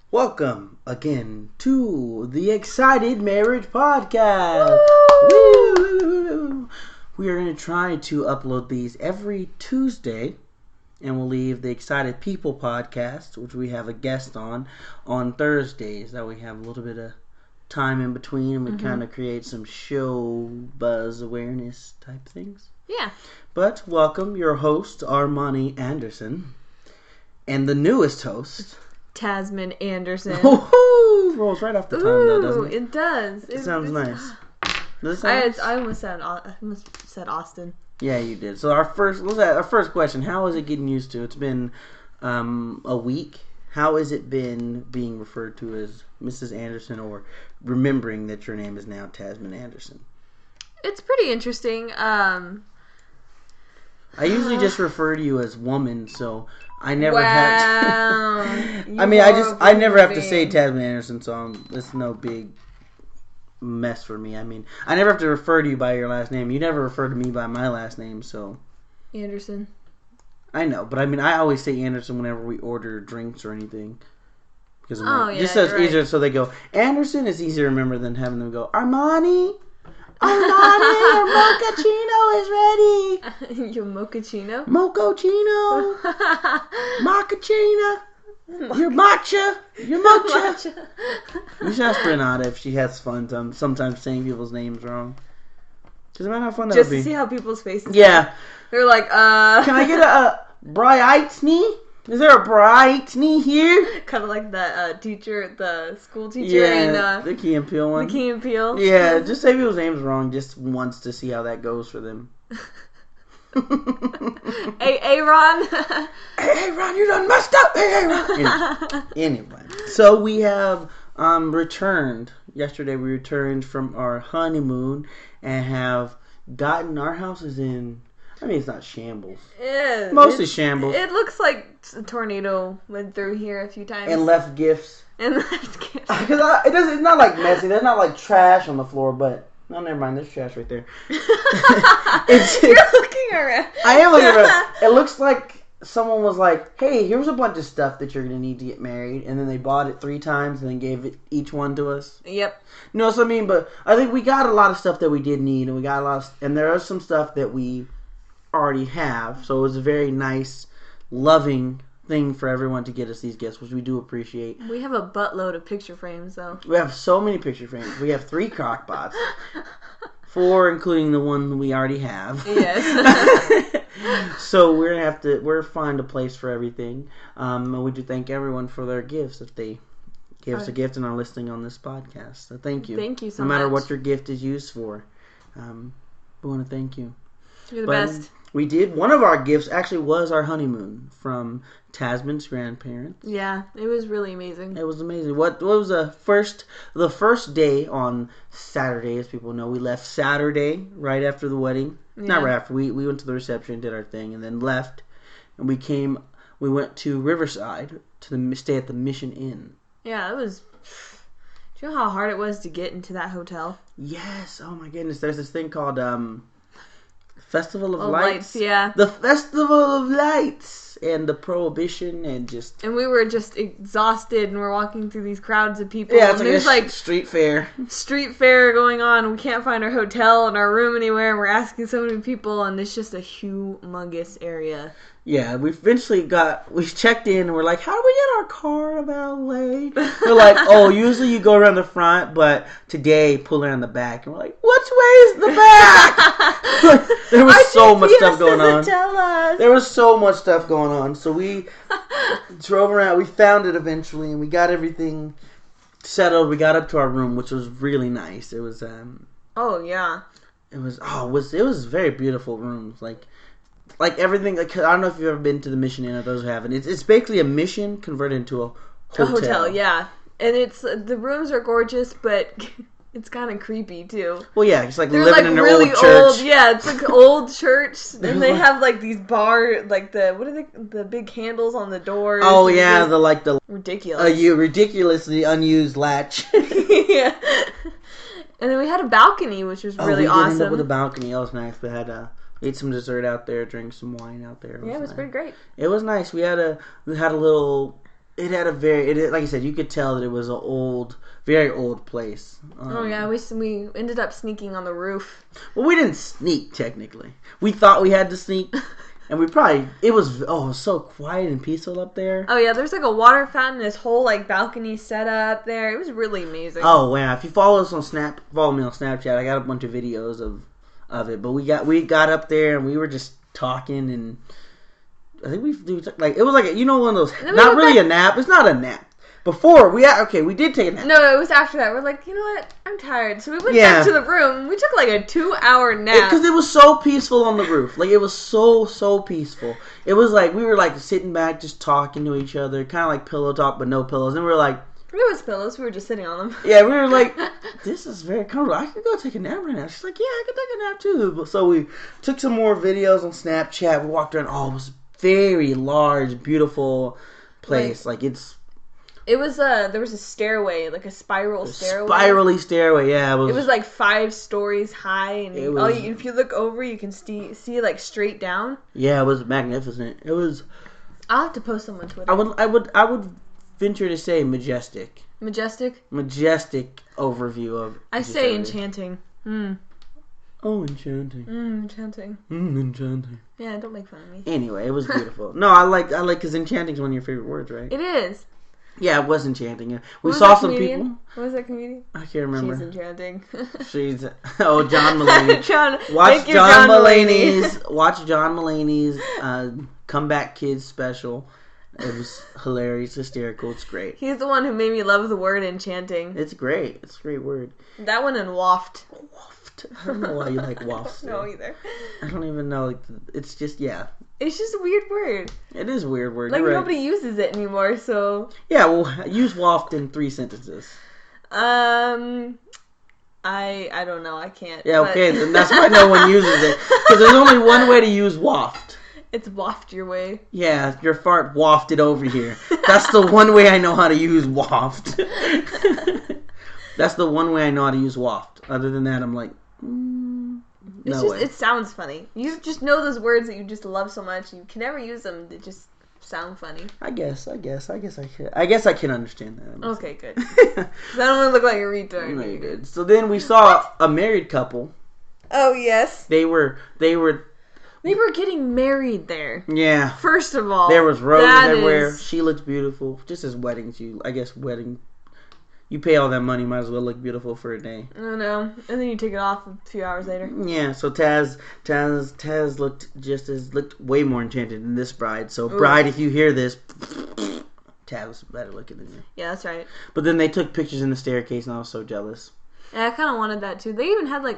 Welcome again to the Excited Marriage Podcast. Woo! We are going to try to upload these every Tuesday, and we'll leave the Excited People Podcast, which we have a guest on Thursdays. That we have a little bit of time in between, and we kind of create some show buzz awareness type things. Yeah. But welcome your host, Armani Anderson, and the newest host, Tasman Anderson. Woohoo! Rolls right off the tongue, though, doesn't it? It does. It sounds nice. Does it sound nice? I almost said Austin. Yeah, you did. So our first question: how is it getting used to? It's been a week. How has it been being referred to as Mrs. Anderson, or remembering that your name is now Tasman Anderson? It's pretty interesting. I usually just refer to you as woman, so I never have to. I never have to say Tasman Anderson, so it's no big mess for me. I mean, I never have to refer to you by your last name. You never refer to me by my last name, so. Anderson. I know, but I mean, I always say Anderson whenever we order drinks or anything. Because just so it's easier, so they go, Anderson is easier to remember than having them go, Armani, your mochaccino is ready. Your mochaccino? Mochaccino. Mochaccino. Your matcha. Your mocha. We should ask Renata if she has fun sometimes saying people's names wrong. Because imagine how fun that would be. Just to see how people's faces are. They're like, Can I get a Brightney? Is there a Brightney here? Kind of like the teacher, the school teacher. Yeah, the Key and Peele one. The Key and Peele. Yeah, just say people's names wrong just once to see how that goes for them. Hey, Ron. Hey, Ron, you done messed up. Hey, Ron. Anyway, so we have returned. Yesterday we returned from our honeymoon and have gotten our houses in. I mean, it's not shambles. Mostly shambles. It looks like a tornado went through here a few times. And left gifts. Because it's not like messy. There's not like trash on the floor, but... No, never mind. There's trash right there. You're looking around. I am looking around. It looks like someone was like, hey, here's a bunch of stuff that you're going to need to get married. And then they bought it 3 times and then gave it each one to us. Yep. No, so I mean, but I think we got a lot of stuff that we did need. And we got a lot of... And there is some stuff that we already have, so it was a very nice, loving thing for everyone to get us these gifts, which we do appreciate. We have a buttload of picture frames, though. We have so many picture frames. We have 3 crockpots, 4 including the one we already have. Yes. So we're find a place for everything. And we do thank everyone for their gifts if they gave us a gift and are listening on this podcast. So thank you. Thank you so much. No matter what your gift is used for, we want to thank you. You're the best. We did. One of our gifts actually was our honeymoon from Tasman's grandparents. Yeah, it was really amazing. It was amazing. What was the first day on Saturday, as people know. We left Saturday right after the wedding. Yeah. Not right after. We went to the reception, did our thing, and then left. And we went to Riverside to stay at the Mission Inn. Yeah, it was... Do you know how hard it was to get into that hotel? Yes. Oh my goodness. There's this thing called Festival of Lights. Yeah. The Festival of Lights and the Prohibition and we were just exhausted and we're walking through these crowds of people. Yeah, it's and there's like street fair. Street fair going on. We can't find our hotel and our room anywhere. And we're asking so many people and it's just a humongous area. Yeah, we checked in and we're like, how do we get our car to LA? They're like, oh, usually you go around the front, but today pull around the back. And we're like, which way is the back? There was so much stuff going on. Tell us. There was so much stuff going on. So we drove around. We found it eventually and we got everything settled. We got up to our room, which was really nice. It was, oh, yeah. It was very beautiful rooms. Like everything, I don't know if you've ever been to the Mission Inn or those who haven't. It's basically a mission converted into a hotel. A hotel, yeah. And the rooms are gorgeous, but it's kind of creepy too. Well, yeah, it's like they're living in an really old church. Yeah, it's like old church, and they have like these the big handles on the doors. Oh yeah, the ridiculous, ridiculously unused latch. Yeah. And then we had a balcony, which was really awesome. We ended up with a balcony. That was nice. We ate some dessert out there, drank some wine out there. It was pretty great. It was nice. We had a little It had a like I said, you could tell that it was an very old place. Oh yeah, we ended up sneaking on the roof. Well, we didn't sneak technically. We thought we had to sneak, and it was so quiet and peaceful up there. Oh yeah, there's like a water fountain, this whole like balcony set up there. It was really amazing. Oh wow! If you follow me on Snapchat, I got a bunch of videos of it. But we got up there and we were just talking and. I think it was like one of those. Not really a nap. It's not a nap. Before we did take a nap. No, it was after that. We're like, you know what? I'm tired, so we went back to the room. We took like a 2-hour nap because it was so peaceful on the roof. Like it was so peaceful. It was like we were like sitting back, just talking to each other, kind of like pillow talk, but no pillows. And we were like, there was pillows. We were just sitting on them. Yeah, we were like, this is very comfortable. I could go take a nap right now. She's like, yeah, I could take a nap too. So we took some more videos on Snapchat. We walked around. Oh, it was very large, beautiful place. Like it was there was a stairway, like a spiral stairway. Spirally stairway, yeah. It was like 5 stories high, and if you look over, you can see like straight down. Yeah, it was magnificent. It was. I'll have to post them on Twitter. I would venture to say majestic. Majestic overview of. I say enchanting. Oh, enchanting. Enchanting. Enchanting. Yeah, don't make fun of me. Anyway, it was beautiful. No, I like because enchanting is one of your favorite words, right? It is. Yeah, it was enchanting. We saw some people. What was that comedian? I can't remember. She's enchanting. John Mulaney. Watch John Mulaney's Comeback Kids special. It was hilarious, hysterical. It's great. He's the one who made me love the word enchanting. It's great. It's a great word. That one and waft. I don't know why you like waft. No, either. I don't even know. It's just, yeah. It's just a weird word. It is a weird word. Like, You're nobody right. uses it anymore, so... Yeah, well, use waft in 3 sentences. I don't know. I can't. Yeah, okay. Then that's why no one uses it. Because there's only one way to use waft. It's waft your way. Yeah, your fart wafted over here. That's the one way I know how to use waft. That's the one way I know how to use waft. Other than that, I'm like, it sounds funny. You just know those words that you just love so much. You can never use them. They just sound funny. I guess I can. I guess I can understand that. Okay, good. I don't want to look like a retard. No, you did. So then we saw a married couple. Oh yes. They were getting married there. Yeah. First of all, there was roses everywhere. She looked beautiful. Just as weddings, you pay all that money, might as well look beautiful for a day. I know. And then you take it off a few hours later. Yeah, so Taz looked way more enchanted than this bride. So bride, if you hear this, Taz was better looking than you. Yeah, that's right. But then they took pictures in the staircase and I was so jealous. Yeah, I kind of wanted that too. They even had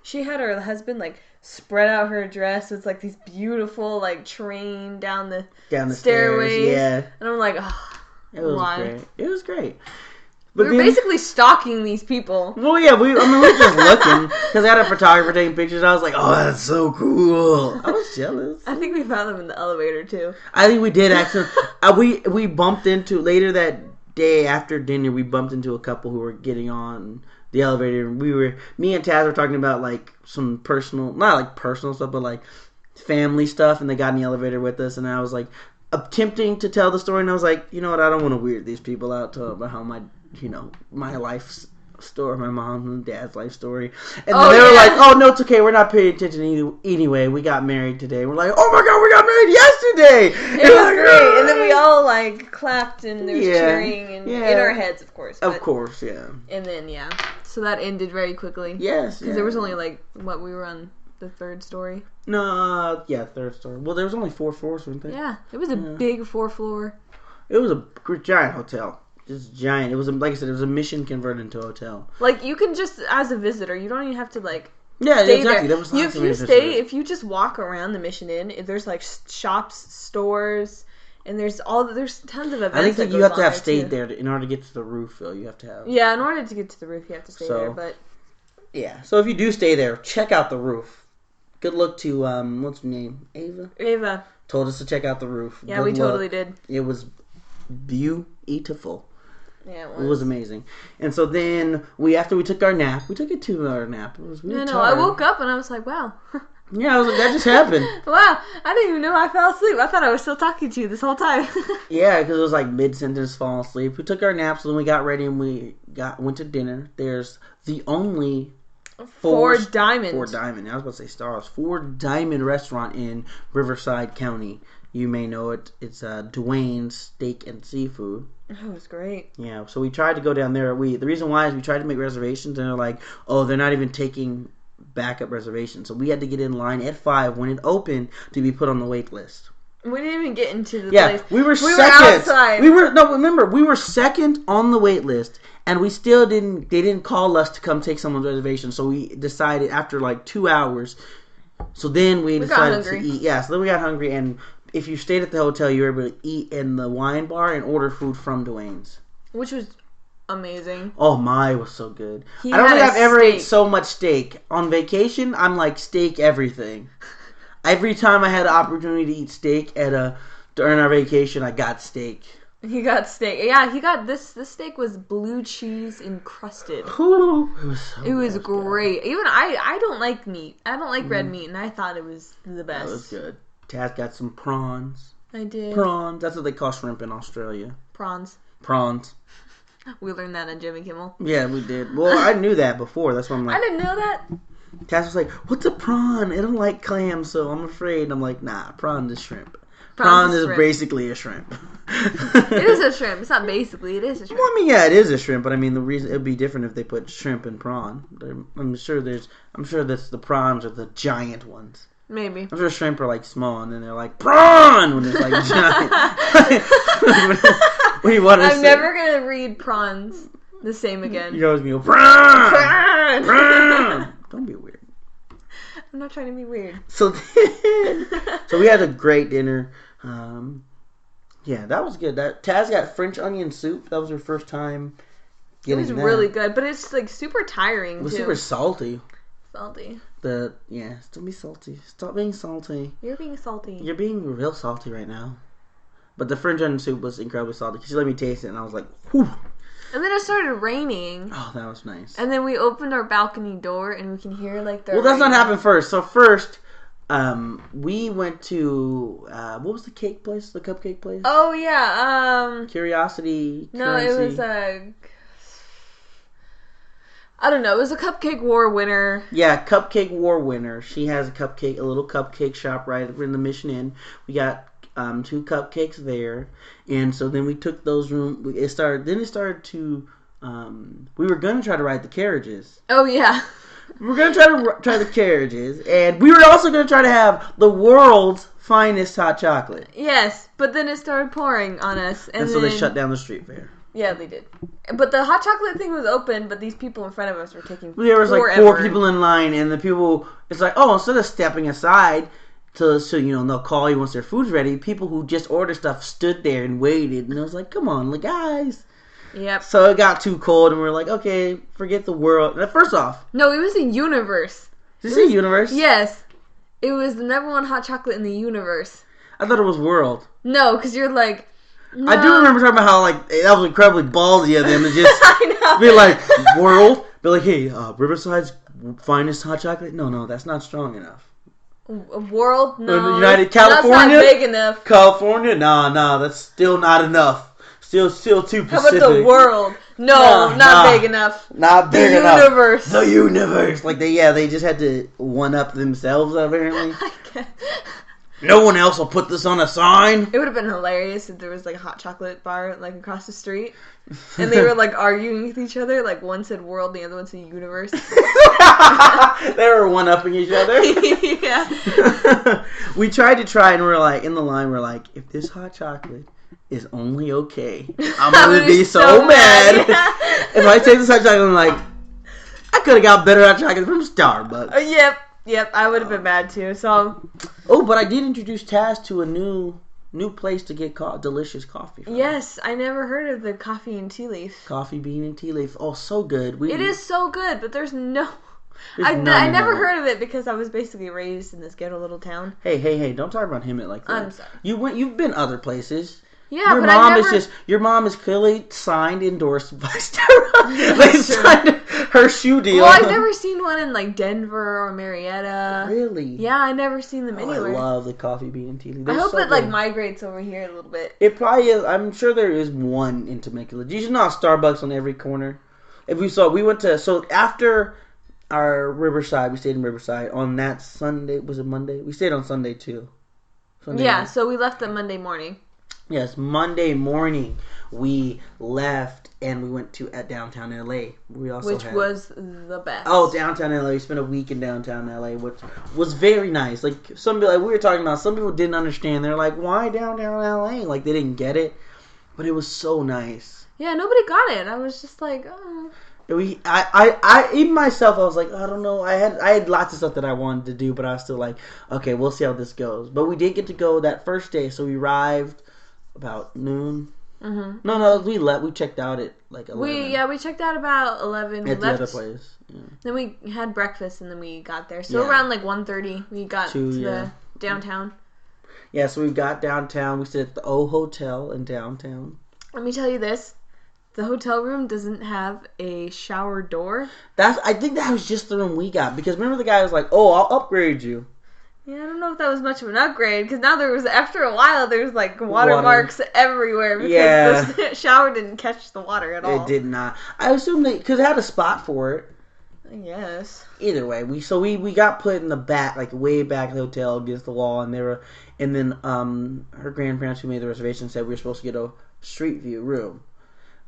she had her husband spread out her dress. It's these beautiful train down the stairways. Stairs, yeah. And I'm like, oh, it was great. It was great. But we were basically stalking these people. Well, yeah, we were just looking because I had a photographer taking pictures. I was like, "Oh, that's so cool." I was jealous. I think we found them in the elevator too. I think we did actually. We bumped into later that day after dinner. We bumped into a couple who were getting on the elevator, and me and Taz were talking about some personal, not personal stuff, but family stuff, and they got in the elevator with us, and I was attempting to tell the story, and I was like, you know what, I don't want to weird these people out about how my life story, my mom and dad's life story. And then they were like, oh, no, it's okay. We're not paying attention anyway. We got married today. We're like, oh, my God, we got married yesterday. It was great. And then we all, clapped and there was cheering and in our heads, of course. Of course, yeah. And then, so that ended very quickly. Yes, because there was only, we were on the 3rd story. No, 3rd story. Well, there was only 4 floors, weren't there? Yeah, it was a big 4-floor. It was a giant hotel. Just giant. It was, like I said, it was a Mission converted into a hotel. You can just, as a visitor, you don't even have to, yeah, stay exactly. there. There was if you just walk around the Mission Inn, there's, shops, stores, and there's tons of events. I think that you have to have stayed there in order to get to the roof, though. You have to have. Yeah, in order to get to the roof, you have to stay there, but. Yeah, so if you do stay there, check out the roof. Good luck to, what's her name? Ava? Told us to check out the roof. Yeah, we totally did. It was beautiful. Yeah, it was amazing. And so then after we took our nap, we took a 2-hour nap. I woke up and I was like, wow, Yeah, I was like, that just happened. Wow, I didn't even know I fell asleep. I thought I was still talking to you this whole time. Yeah, because it was like mid-sentence falling asleep. We took our naps, and then we got ready and went to dinner. There's the only Four Diamond. I was about to say Stars. 4 Diamond restaurant in Riverside County. You may know it. It's Dwayne's Steak and Seafood. Oh, it was great. Yeah, so we tried to go down there. The reason why is we tried to make reservations, and they're like, oh, they're not even taking backup reservations. So we had to get in line at 5 when it opened to be put on the wait list. We didn't even get into the place. We were second. outside. Remember, we were second on the wait list, and we still didn't. They didn't call us to come take someone's reservation. So we decided after like 2 hours. So then we decided to eat. Yeah. So then we got hungry, and if you stayed at the hotel, you were able to eat in the wine bar and order food from Dwayne's, which was amazing. Oh my, it was so good. I don't think I've ever ate so much steak on vacation. I'm like steak everything. Every time I had an opportunity to eat steak during our vacation, I got steak. He got steak. Yeah, he got this. This steak was blue cheese encrusted. Ooh, it was great. Even I don't like meat. I don't like red meat, and I thought it was the best. That was good. Taz got some prawns. I did. Prawns. That's what they call shrimp in Australia. Prawns. We learned that on Jimmy Kimmel. Yeah, we did. Well, I knew that before. That's why I'm like... I didn't know that. Taz was like, what's a prawn? I don't like clams, so I'm afraid. And I'm like, nah, prawn is shrimp. Prawn is basically a shrimp. It is a shrimp. It's not basically. It is a shrimp. Well, I mean, yeah, it is a shrimp, but I mean, the reason it'd be different if they put shrimp and prawn. I'm sure that's the prawns are the giant ones. Maybe. I'm sure shrimp are like small, and then they're like prawn when it's like giant. What do you want to say? I'm never gonna read prawns the same again. You always go prawn. Prawn. Don't be weird. I'm not trying to be weird. So we had a great dinner. Yeah, that was good. Taz got French onion soup. That was her first time getting that. It was really good, but it's like super tiring too. It was super salty. Salty. Don't be salty. Stop being salty. You're being salty. You're being real salty right now. But the French onion soup was incredibly salty. She let me taste it, and I was like, whew. And then it started raining. Oh, that was nice. And then we opened our balcony door, and we can hear like the. Well, that's not happened first. So first, we went to what was the cake place? The cupcake place? Oh yeah. Curiosity. No, it was I don't know. It was a cupcake war winner. Yeah, cupcake war winner. She has a little cupcake shop right in the Mission Inn. We got 2 cupcakes there, and so then we took those It started to. We were gonna try to ride the carriages. Oh yeah. We were gonna try the carriages, and we were also gonna try to have the world's finest hot chocolate. Yes, but then it started pouring on us, and so they shut down the street fair. Yeah, they did. But the hot chocolate thing was open, but these people in front of us were taking There was like 4 people in line, and the people, it's like, oh, instead of stepping aside so they'll call you once their food's ready, people who just ordered stuff stood there and waited, and I was like, come on, guys. Yep. So it got too cold, and we were like, okay, forget the world. First off. No, it was a universe. Is this a universe? Yes. It was the #1 hot chocolate in the universe. I thought it was world. No, because you're like... No. I do remember talking about how that was incredibly ballsy of them to just be like, world, be like, hey, Riverside's finest hot chocolate. No, that's not strong enough. World, no. United California, that's not big enough. California, no, that's still not enough. Still too Pacific. How about the world? No, not big enough. Not big enough. The universe. They just had to one up themselves apparently. I guess. No one else will put this on a sign. It would have been hilarious if there was a hot chocolate bar across the street, and they were arguing with each other. One said world, the other one said universe. They were one upping each other. Yeah. We tried to try, and we're in the line. We're if this hot chocolate is only okay, I'm gonna be so mad. Yeah. If I take this hot chocolate, I'm I could have got better hot chocolate from Starbucks. Yep, I would have been mad too. So. Oh, but I did introduce Taz to a new place to get delicious coffee from. Yes, I never heard of the coffee and tea leaf. Coffee bean and tea leaf. Oh, so good. It is so good, but there's no... I never heard of it because I was basically raised in this ghetto little town. Hey, don't talk about him like that. I'm sorry. You've been other places. Yeah, your mom is clearly endorsed by Starbucks. They signed her shoe deal. Well, I've never seen one in like Denver or Marietta. Really? Yeah, I never seen them anywhere. I love the coffee bean and tea leaf. I hope it like migrates over here a little bit. It probably is. I'm sure there is one in Temecula. You should not Starbucks on every corner. We went to after our Riverside, we stayed in Riverside on that Sunday. Was it Monday? We stayed on Sunday too. Sunday night. So we left on Monday morning. Yes, Monday morning we left and we went to downtown LA. Which was the best. Oh, downtown LA. We spent a week in downtown LA, which was very nice. Like we were talking about, some people didn't understand. They're like, "Why downtown LA?" Like they didn't get it, but it was so nice. Yeah, nobody got it. I was just like, oh. I even myself, I was like, I don't know. I had lots of stuff that I wanted to do, but I was still like, okay, we'll see how this goes. But we did get to go that first day, so we arrived about noon. Mm-hmm. No, we left. We checked out at like 11. We checked out about 11. At the other place. Yeah. Then we had breakfast and then we got there. So around like 1:30, we got to the downtown. Yeah, so we got downtown. We stayed at the O Hotel in downtown. Let me tell you this. The hotel room doesn't have a shower door. I think that was just the room we got. Because remember the guy was like, "Oh, I'll upgrade you." Yeah, I don't know if that was much of an upgrade. Because now after a while, there's like water marks everywhere. Because the shower didn't catch the water at all. It did not. I assume because it had a spot for it. Yes. Either way, we got put in the back, like way back of the hotel against the wall. And then her grandparents who made the reservation said we were supposed to get a street view room.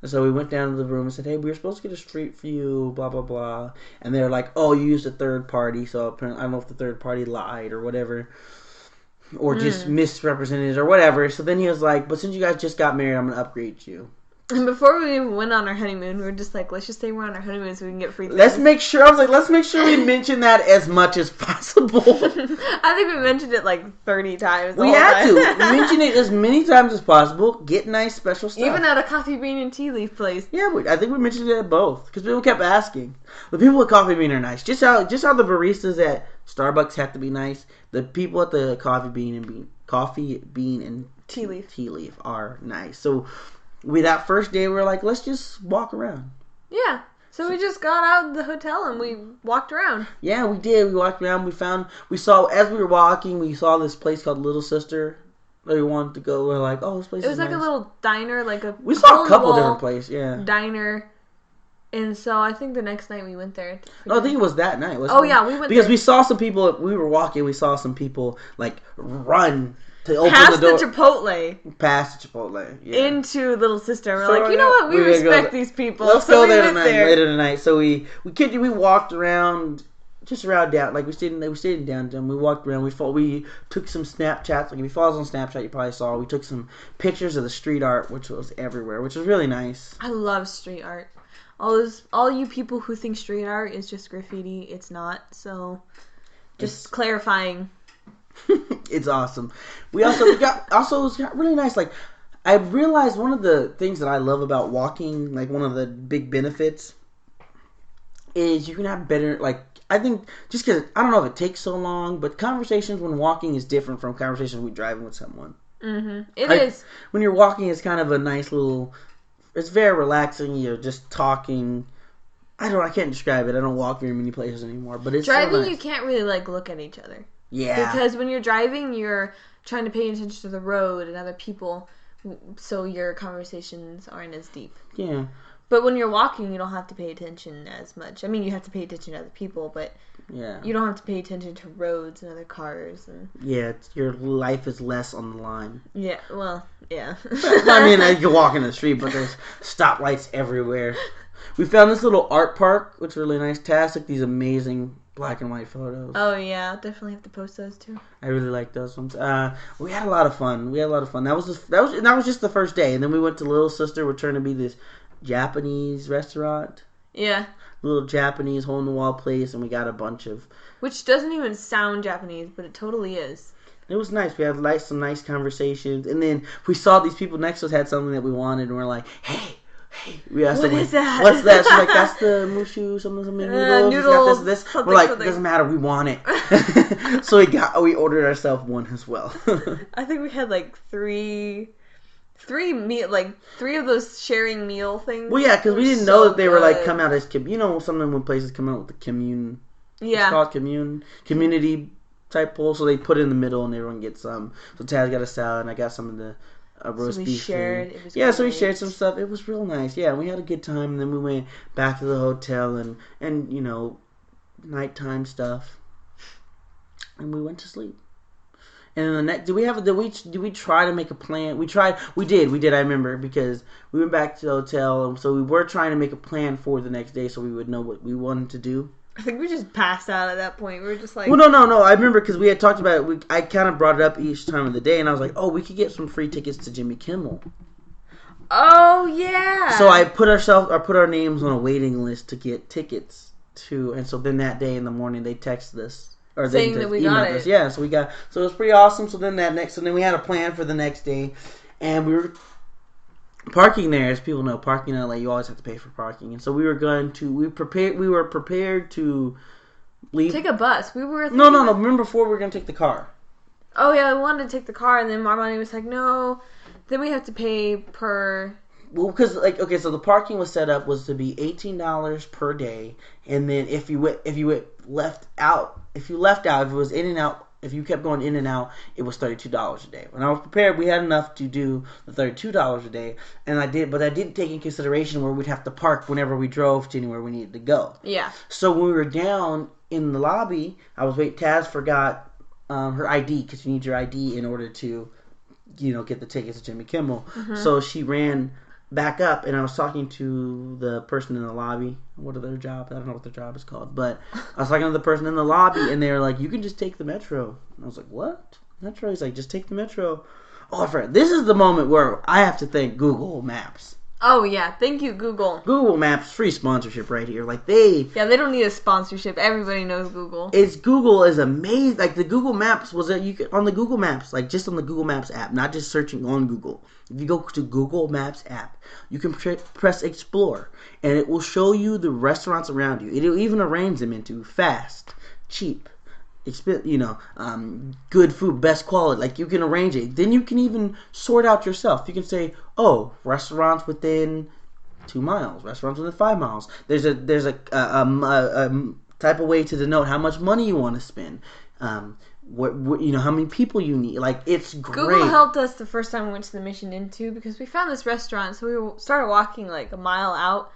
And so we went down to the room and said, "Hey, we were supposed to get a street view, blah, blah, blah." And they're like, "Oh, you used a third party." So apparently, I don't know if the third party lied or whatever. Or just misrepresented or whatever. So then he was like, "But since you guys just got married, I'm going to upgrade you." And before we even went on our honeymoon, we were just like, let's just say we're on our honeymoon so we can get free things. Let's make sure we mention that as much as possible. I think we mentioned it like 30 times. We had to. Mention it as many times as possible. Get nice special stuff. Even at a coffee bean and tea leaf place. Yeah, I think we mentioned it at both. Because people kept asking. The people at Coffee Bean are nice. Just how the baristas at Starbucks have to be nice. The people at the Coffee Bean and Tea Leaf are nice. So that first day, we were like, let's just walk around. Yeah. So we just got out of the hotel and we walked around. Yeah, we did. We walked around. As we were walking, we saw this place called Little Sister that we wanted to go. We were like, oh, this place is nice. It was like a little diner, we saw a couple different places, yeah. Diner. And so I think the next night we went there. No, I think it was that night. Yeah, we went because we saw some people, we were walking, we saw some people like run to open the door. Past the Chipotle. Yeah. Into Little Sister. We're like, you know what? We respect these people. Let's go there later tonight. So we walked around, just around down. Like we stayed in downtown. We walked around. We took some Snapchats. Like if you follow us on Snapchat, you probably saw. We took some pictures of the street art, which was everywhere, which was really nice. I love street art. All you people who think street art is just graffiti, it's not. So, just clarifying. It's awesome. It was really nice. Like I realized one of the things that I love about walking, like one of the big benefits, is you can have better. Like I think just because I don't know if it takes so long, but conversations when walking is different from conversations when driving with someone. Mm-hmm. It is. When you're walking, it's kind of a nice little. It's very relaxing. You're just talking. I can't describe it. I don't walk very many places anymore. But it's driving. So nice. You can't really like look at each other. Yeah. Because when you're driving, you're trying to pay attention to the road and other people, so your conversations aren't as deep. Yeah. But when you're walking, you don't have to pay attention as much. I mean, you have to pay attention to other people, but you don't have to pay attention to roads and other cars. And your life is less on the line. Yeah, well, yeah. I mean, you walk in the street, but there's stoplights everywhere. We found this little art park, which is really nice. Taz took these amazing black and white photos. Oh yeah, I'll definitely have to post those too. I really like those ones. We had a lot of fun. That was just the first day, and then we went to Little Sister. We're trying to be this Japanese restaurant. Yeah. Little Japanese hole in the wall place, and we got a bunch of. Which doesn't even sound Japanese, but it totally is. It was nice. We had some nice conversations, and then we saw these people next to us had something that we wanted, and we're like, hey. We asked what is that? What's that? She's like, that's the mushu, something noodles. Got this. We're like, something. Doesn't matter. We want it. So we ordered ourselves one as well. I think we had like three three of those sharing meal things. Well, yeah, because we didn't know that they were like come out as something when places come out with the commune. Yeah, it's called community type bowl. So they put it in the middle and everyone gets some. So Taz got a salad and I got some of the roast beef. Shared. So we shared some stuff. It was real nice. Yeah, we had a good time and then we went back to the hotel and nighttime stuff. And we went to sleep. And then the next, did we try to make a plan? We did, I remember, because we went back to the hotel, and so we were trying to make a plan for the next day so we would know what we wanted to do. I think we just passed out at that point. We were just like... Well, no, I remember because we had talked about it. I kind of brought it up each time of the day, and I was like, oh, we could get some free tickets to Jimmy Kimmel. Oh, yeah! So I put our names on a waiting list to get tickets to, and so then that day in the morning, they texted us. Or saying that we got it. Yeah, so it was pretty awesome. So then then we had a plan for the next day, and we were parking there. As people know, parking in LA, you always have to pay for parking, and so we were prepared to leave. Take a bus. We were no. Remember before we were going to take the car. Oh yeah, I wanted to take the car, and then Marmani was like, no. Then we have to pay per. Well, because so the parking was set up was to be $18 per day, and then if you left out, if it was in and out, if you kept going in and out, it was $32 a day. When I was prepared, we had enough to do the $32 a day, and I didn't take in consideration where we'd have to park whenever we drove to anywhere we needed to go. Yeah. So when we were down in the lobby, Taz forgot her ID because you need your ID in order to, get the tickets to Jimmy Kimmel. Mm-hmm. So she ran back up, and I was talking to the person in the lobby. What are their jobs? I don't know what their job is called, but I was talking to the person in the lobby, and they were like, you can just take the metro. And I was like, what? Metro? He's like, just take the metro. Oh, I forgot. This is the moment where I have to thank Google Maps. Oh, yeah. Thank you, Google. Google Maps, free sponsorship right here. Yeah, they don't need a sponsorship. Everybody knows Google. Google is amazing. Like, the Google Maps on the Google Maps, like, just on the Google Maps app, not just searching on Google. If you go to Google Maps app, you can press Explore, and it will show you the restaurants around you. It'll even arrange them into fast, cheap, good food, best quality. Like, you can arrange it. Then you can even sort out yourself. You can say, oh, restaurants within 2 miles, restaurants within 5 miles. There's a type of way to denote how much money you want to spend. What how many people you need. Like, it's great. Google helped us the first time we went to the Mission Inn too, because we found this restaurant, so we started walking like a mile out,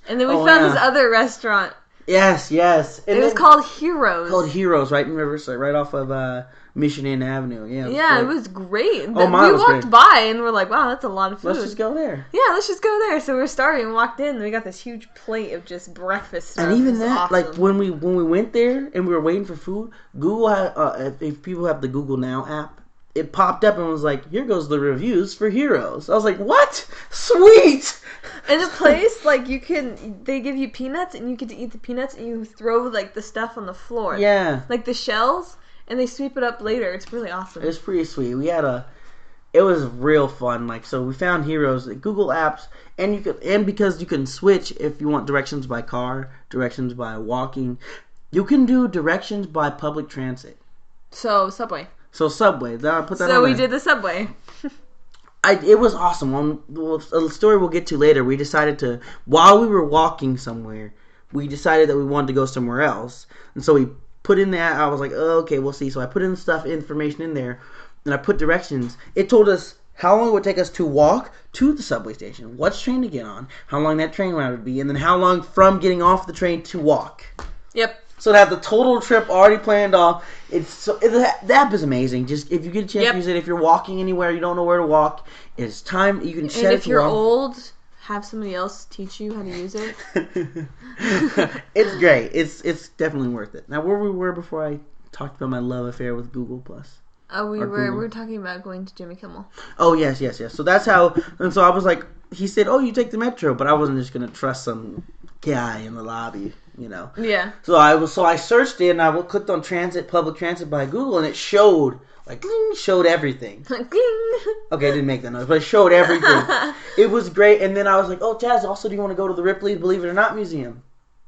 and then we found this other restaurant. Yes. And it was called Heroes. Right in Riverside, right off of Mission Inn Avenue. Yeah, it was great. Oh, we walked by and we're like, wow, that's a lot of food. Let's just go there. Yeah, let's just go there. So we're starting and walked in, and we got this huge plate of just breakfast stuff. And even that, awesome. Like when we went there and we were waiting for food, Google had, if people have the Google Now app, it popped up and was like, here goes the reviews for Heroes. I was like, what? Sweet! And the place, like, they give you peanuts, and you get to eat the peanuts, and you throw, like, the stuff on the floor. Yeah. Like, the shells, and they sweep it up later. It's really awesome. It's pretty sweet. It was real fun. Like, so we found Heroes, Google Apps, and because you can switch if you want directions by car, directions by walking, you can do directions by public transit. So, Subway. I'll put that on So we there. did the Subway. It was awesome. A story we'll get to later. We decided to, while we were walking somewhere, we decided that we wanted to go somewhere else. And so we put in that. I was like, oh, okay, we'll see. So I put in information in there, and I put directions. It told us how long it would take us to walk to the subway station, what train to get on, how long that train ride would be, and then how long from getting off the train to walk. Yep. So to have the total trip already planned off, the app is amazing. Just if you get a chance to use it, if you're walking anywhere, you don't know where to walk, it's time you can set it. And if you're old, have somebody else teach you how to use it. It's great. It's definitely worth it. Now, where we were before I talked about my love affair with Google Plus. Oh, we were talking about going to Jimmy Kimmel. Oh, yes. So that's how. And so I was like, he said, "Oh, you take the metro," but I wasn't just gonna trust some guy in the lobby. Yeah. So I searched it, and I clicked on public transit by Google, and it showed everything. Okay, I didn't make that noise, but it showed everything. It was great, and then I was like, oh, Jazz, also, do you want to go to the Ripley's Believe It or Not Museum?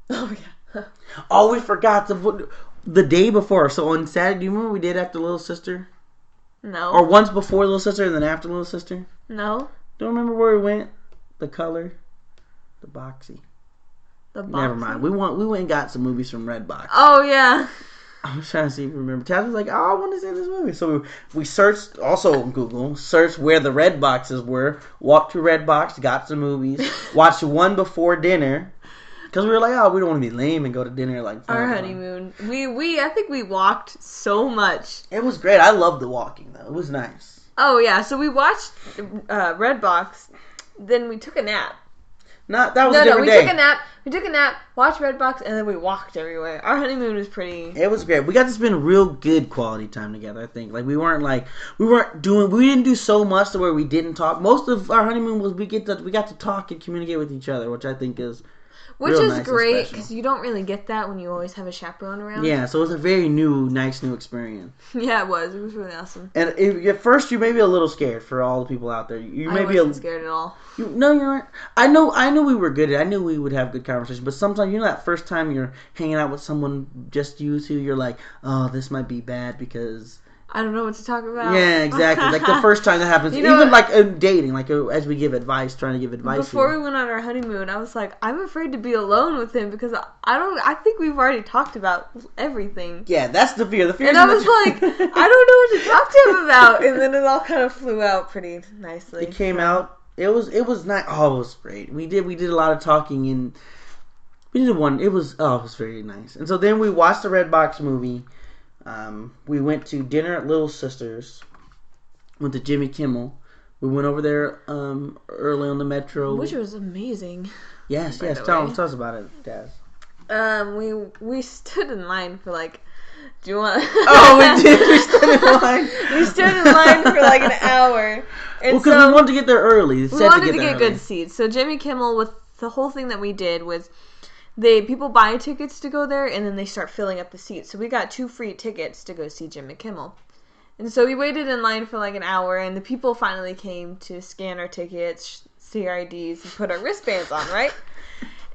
Oh, yeah. Oh, we forgot the day before. So on Saturday, do you remember what we did after Little Sister? No. Or once before Little Sister and then after Little Sister? No. Don't remember where we went. The color. The boxy. Never mind. We went and got some movies from Redbox. Oh, yeah. I was trying to see if you remember. Taz was like, oh, I want to see this movie. So we searched, also on Google, searched where the Red Boxes were, walked to Redbox, got some movies, watched one before dinner. Because we were like, oh, we don't want to be lame and go to dinner like our honeymoon. I think we walked so much. It was great. I loved the walking, though. It was nice. Oh, yeah. So we watched Redbox. Then we took a nap. That was a different day. We took a nap, watched Redbox, and then we walked everywhere. Our honeymoon was pretty... It was great. We got to spend real good quality time together, I think. Like, we didn't do so much to where we didn't talk. Most of our honeymoon was we got to talk and communicate with each other, which I think is... Which is nice, great, because you don't really get that when you always have a chaperone around. Yeah, so it was a very nice new experience. Yeah, it was. It was really awesome. And at first, you may be a little scared for all the people out there. I wasn't scared at all. No, you weren't. I know we were good at it. I knew we would have good conversation. But sometimes, that first time you're hanging out with someone, just you two, you're like, oh, this might be bad because... I don't know what to talk about. Yeah, exactly. Like the first time that happens, even like dating, like as we give advice, trying to give advice. Before we went on our honeymoon, I was like, I'm afraid to be alone with him because I think we've already talked about everything. Yeah, that's the fear. The fear. And I was like, I don't know what to talk to him about. And then it all kind of flew out pretty nicely. It came out. It was nice. Oh, it was great. We did a lot of talking and we did one. It was very nice. And so then we watched the Redbox movie. We went to dinner at Little Sisters. Went to Jimmy Kimmel. We went over there early on the metro, which was amazing. Yes. Tell us about it, Daz. We stood in line for like. Do you want? Oh, we did. We stood in line. We stood in line for like an hour. And because we wanted to get there early. We wanted to get good seats. So Jimmy Kimmel, with the whole thing that we did was. People buy tickets to go there, and then they start filling up the seats. So we got 2 free tickets to go see Jimmy Kimmel. And so we waited in line for like an hour, and the people finally came to scan our tickets, see our IDs, and put our wristbands on, right?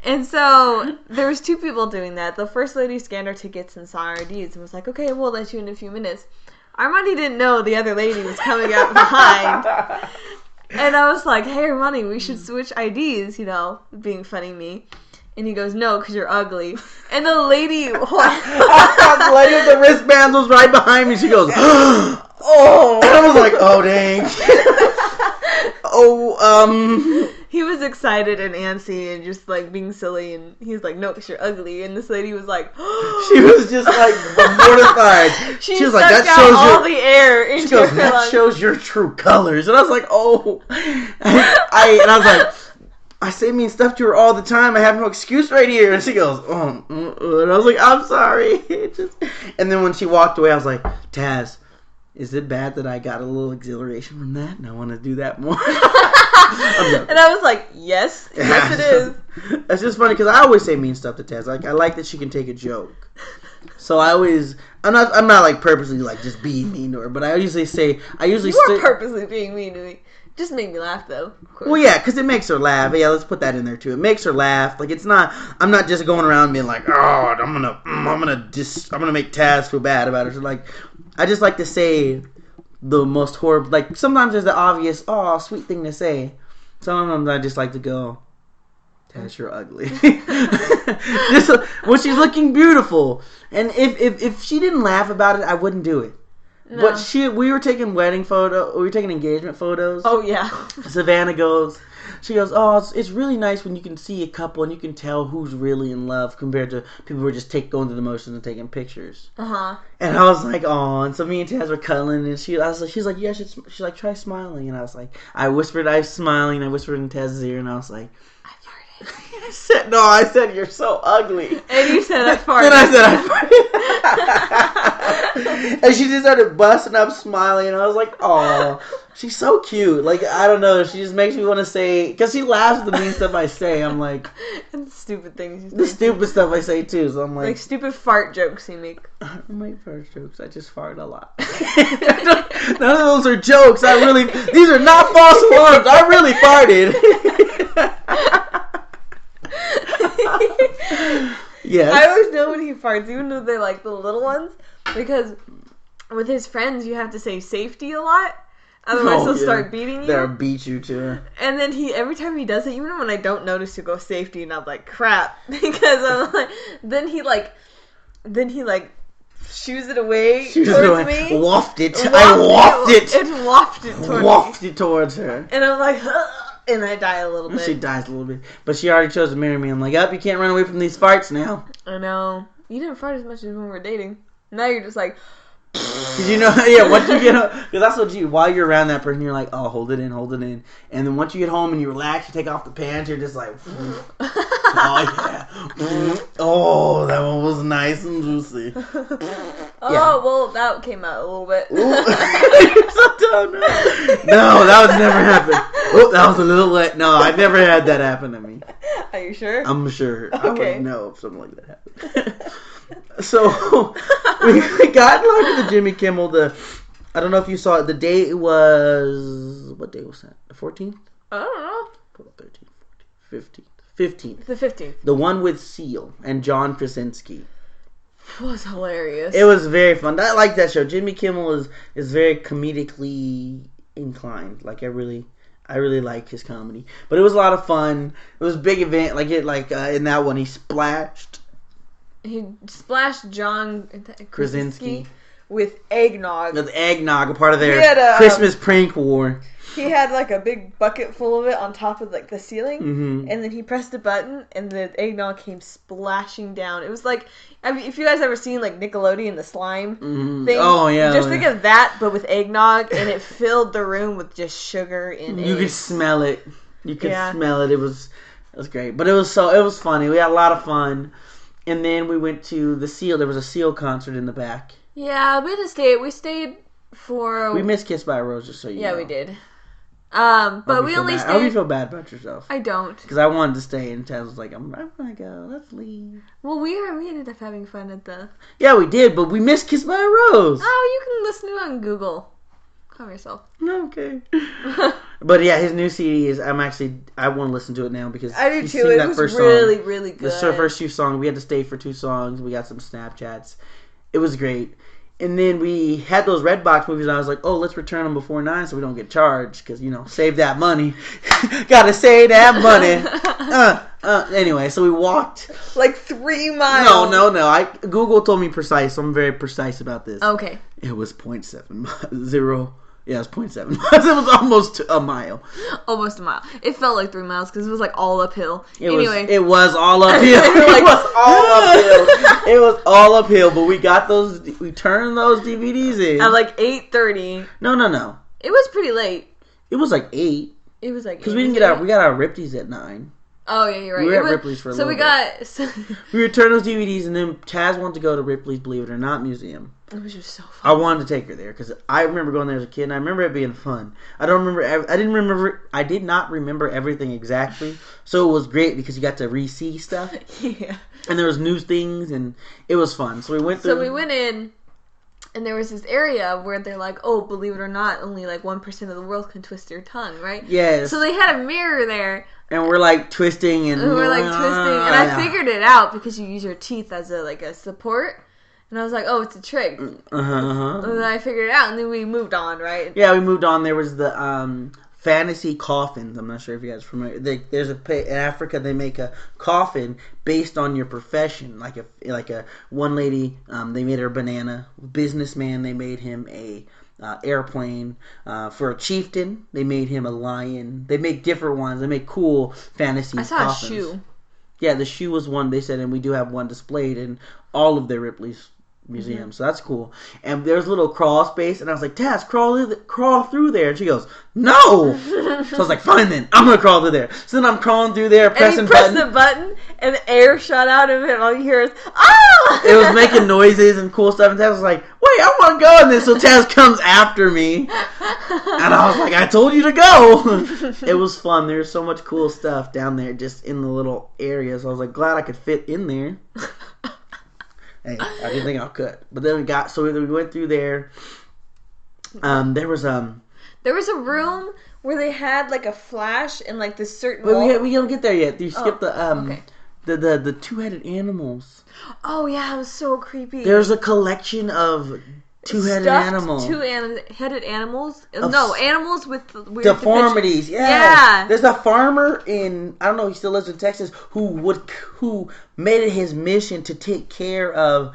And so there was 2 people doing that. The first lady scanned our tickets and saw our IDs and was like, okay, we'll let you in a few minutes. Armani didn't know the other lady was coming up behind. And I was like, hey, Armani, we should switch IDs, being funny me. And he goes, no, because you're ugly. And the lady... the lady with the wristbands was right behind me. She goes, oh. And I was like, oh, dang. He was excited and antsy and just, like, being silly. And he was like, no, because you're ugly. And this lady was like... She was just, like, mortified. She was like, that shows all the air. She goes, that shows your true colors. And I was like, oh. And I was like... I say mean stuff to her all the time. I have no excuse right here. And she goes, and I was like, I'm sorry. And then when she walked away, I was like, Taz, is it bad that I got a little exhilaration from that? And I want to do that more. And I was like, yes it is. It's just funny because I always say mean stuff to Taz. Like, I like that she can take a joke. So I'm not like purposely like just being mean to her, but I usually You are purposely being mean to me. Just make me laugh, though. Well, yeah, because it makes her laugh. Yeah, let's put that in there, too. It makes her laugh. Like, I'm not just going around being like, oh, I'm gonna make Taz feel bad about it. So, like, I just like to say the most horrible, like, sometimes there's the obvious, sweet thing to say. Sometimes I just like to go, Taz, you're ugly. Just when she's looking beautiful. And if she didn't laugh about it, I wouldn't do it. No. But we were taking engagement photos. Oh, yeah. Savannah she goes, oh, it's really nice when you can see a couple and you can tell who's really in love compared to people who are just going through the motions and taking pictures. Uh-huh. And I was like, oh, and so me and Taz were cuddling and she's like, yeah, she's like, try smiling. And I was like, I whispered in Taz's ear and I was like, I said, you're so ugly. And you said I farted. Then I said I farted. And she just started busting up smiling. And I was like, oh, she's so cute. Like, I don't know. She just makes me want to say, because she laughs at the mean stuff I say. I'm like. And the stupid things you say. The stupid stuff I say, too. So I'm like stupid fart jokes you make. I don't make fart jokes. I just fart a lot. None of those are jokes. These are not false alarms. I really farted. Yes. I always know when he farts, even though they're like the little ones, because with his friends you have to say safety a lot. Otherwise, he'll start beating you. They'll beat you too. And then every time he does it, even when I don't notice, he'll go safety, and I'm like, crap, because I'm like, then he shoos it away towards me. Waft it. I waft it. It's wafted towards me. Wafted towards her. And I'm like, and I die a little bit. She dies a little bit, but she already chose to marry me. I'm like, you can't run away from these farts now. I know. You didn't fart as much as when we were dating. Now you're just like. Cause you know, yeah. Once you get, because that's what while you're around that person, you're like, oh, hold it in, and then once you get home and you relax, you take off the pants, you're just like, oh yeah, oh that one was nice and juicy. Oh well, that came out a little bit. You're so dumb. No, that was never happened. Oh, that was a little wet. No, I never had that happen to me. Are you sure? I'm sure. Okay. I wouldn't know if something like that happened. So we got live to the Jimmy Kimmel. I don't know if you saw it. The day was, what day was that? The 14th? I don't know. 13th, 14th, 15th. The 15th. The one with Seal and John Krasinski. It was hilarious. It was very fun. I like that show. Jimmy Kimmel is very comedically inclined. Like I really like his comedy. But it was a lot of fun. It was a big event. In that one he splashed. He splashed John Krasinski with eggnog. With eggnog, a part of their Christmas prank war. He had like a big bucket full of it on top of like the ceiling, and then he pressed a button, and the eggnog came splashing down. It was like, I mean, if you guys ever seen like Nickelodeon, the slime thing, oh yeah, just think of that, but with eggnog, and it filled the room with just sugar and eggs. You could smell it. You could smell it. It was great, but it was funny. We had a lot of fun. And then we went to the Seal. There was a Seal concert in the back. Yeah, we didn't stay. We stayed for. We missed Kiss by a Rose, just so you know. Yeah, we did. But we only stayed. I hope you feel bad about yourself. I don't. Because I wanted to stay, and Taz was like, I'm gonna go. Let's leave. Well, we ended up having fun at the. Yeah, we did, but we missed Kiss by a Rose. Oh, you can listen to it on Google. Calm yourself. Okay. But yeah, his new CD is. I want to listen to it now because I do too. It was really, really good. The first two songs, we had to stay for 2 songs. We got some Snapchats. It was great. And then we had those Redbox movies, and I was like, oh, let's return them before 9 so we don't get charged because save that money. Gotta save that money. Anyway, so we walked like 3 miles. No. Google told me precise, so I'm very precise about this. Okay. It was 0.7. Yeah, it was 0.7 miles. It was almost a mile. Almost a mile. It felt like 3 miles because it was like all uphill. It was all uphill. It was all uphill. But we got those. We turned those DVDs in at like 8:30. No. It was pretty late. It was like 8. It was like because we didn't get out. We got our Ripleys at 9. Oh yeah, you're right. We were at Ripley's for a little bit. We returned those DVDs, and then Taz wanted to go to Ripley's Believe It or Not museum. It was just so fun. I wanted to take her there because I remember going there as a kid, and I remember it being fun. I did not remember everything exactly, so it was great because you got to re-see stuff. Yeah. And there was new things, and it was fun. So we went through. So we went in. And there was this area where they're like, oh, believe it or not, only like 1% of the world can twist their tongue, right? Yes. So they had a mirror there. And we're like twisting and we're like twisting. And I figured it out because you use your teeth as a support. And I was like, oh, it's a trick. And then I figured it out, and then we moved on, right? Yeah, we moved on. There was the fantasy coffins. I'm not sure if you guys are familiar. In Africa, they make a coffin based on your profession. Like a one lady, they made her a banana. Businessman, they made him a airplane. For a chieftain, they made him a lion. They make different ones. They make cool fantasy coffins. I saw a shoe. Yeah, the shoe was one they said, and we do have one displayed in all of their Ripley's museum, so that's cool. And there's a little crawl space, and I was like, Taz, crawl through there. And she goes, no. So I was like, fine then, I'm gonna crawl through there. So then I'm crawling through there, pressing pressed the button, and air shot out of it, and all you hear is, ah! It was making noises and cool stuff, and Taz was like, wait, I want to go in this. So Taz comes after me, and I was like, I told you to go. It was fun. There's so much cool stuff down there, just in the little areas. I was like, glad I could fit in there. Hey, I didn't think I could, but then we went through there. There was a room where they had like a flash and like this certain. Wait, we don't get there yet. You skipped okay. the 2-headed animals. Oh yeah, it was so creepy. There's a collection of two-headed animal. Two-headed animals. Of No, animals with weird deformities. Yeah. Yeah. There's a farmer in, I don't know, he still lives in Texas, who made it his mission to take care of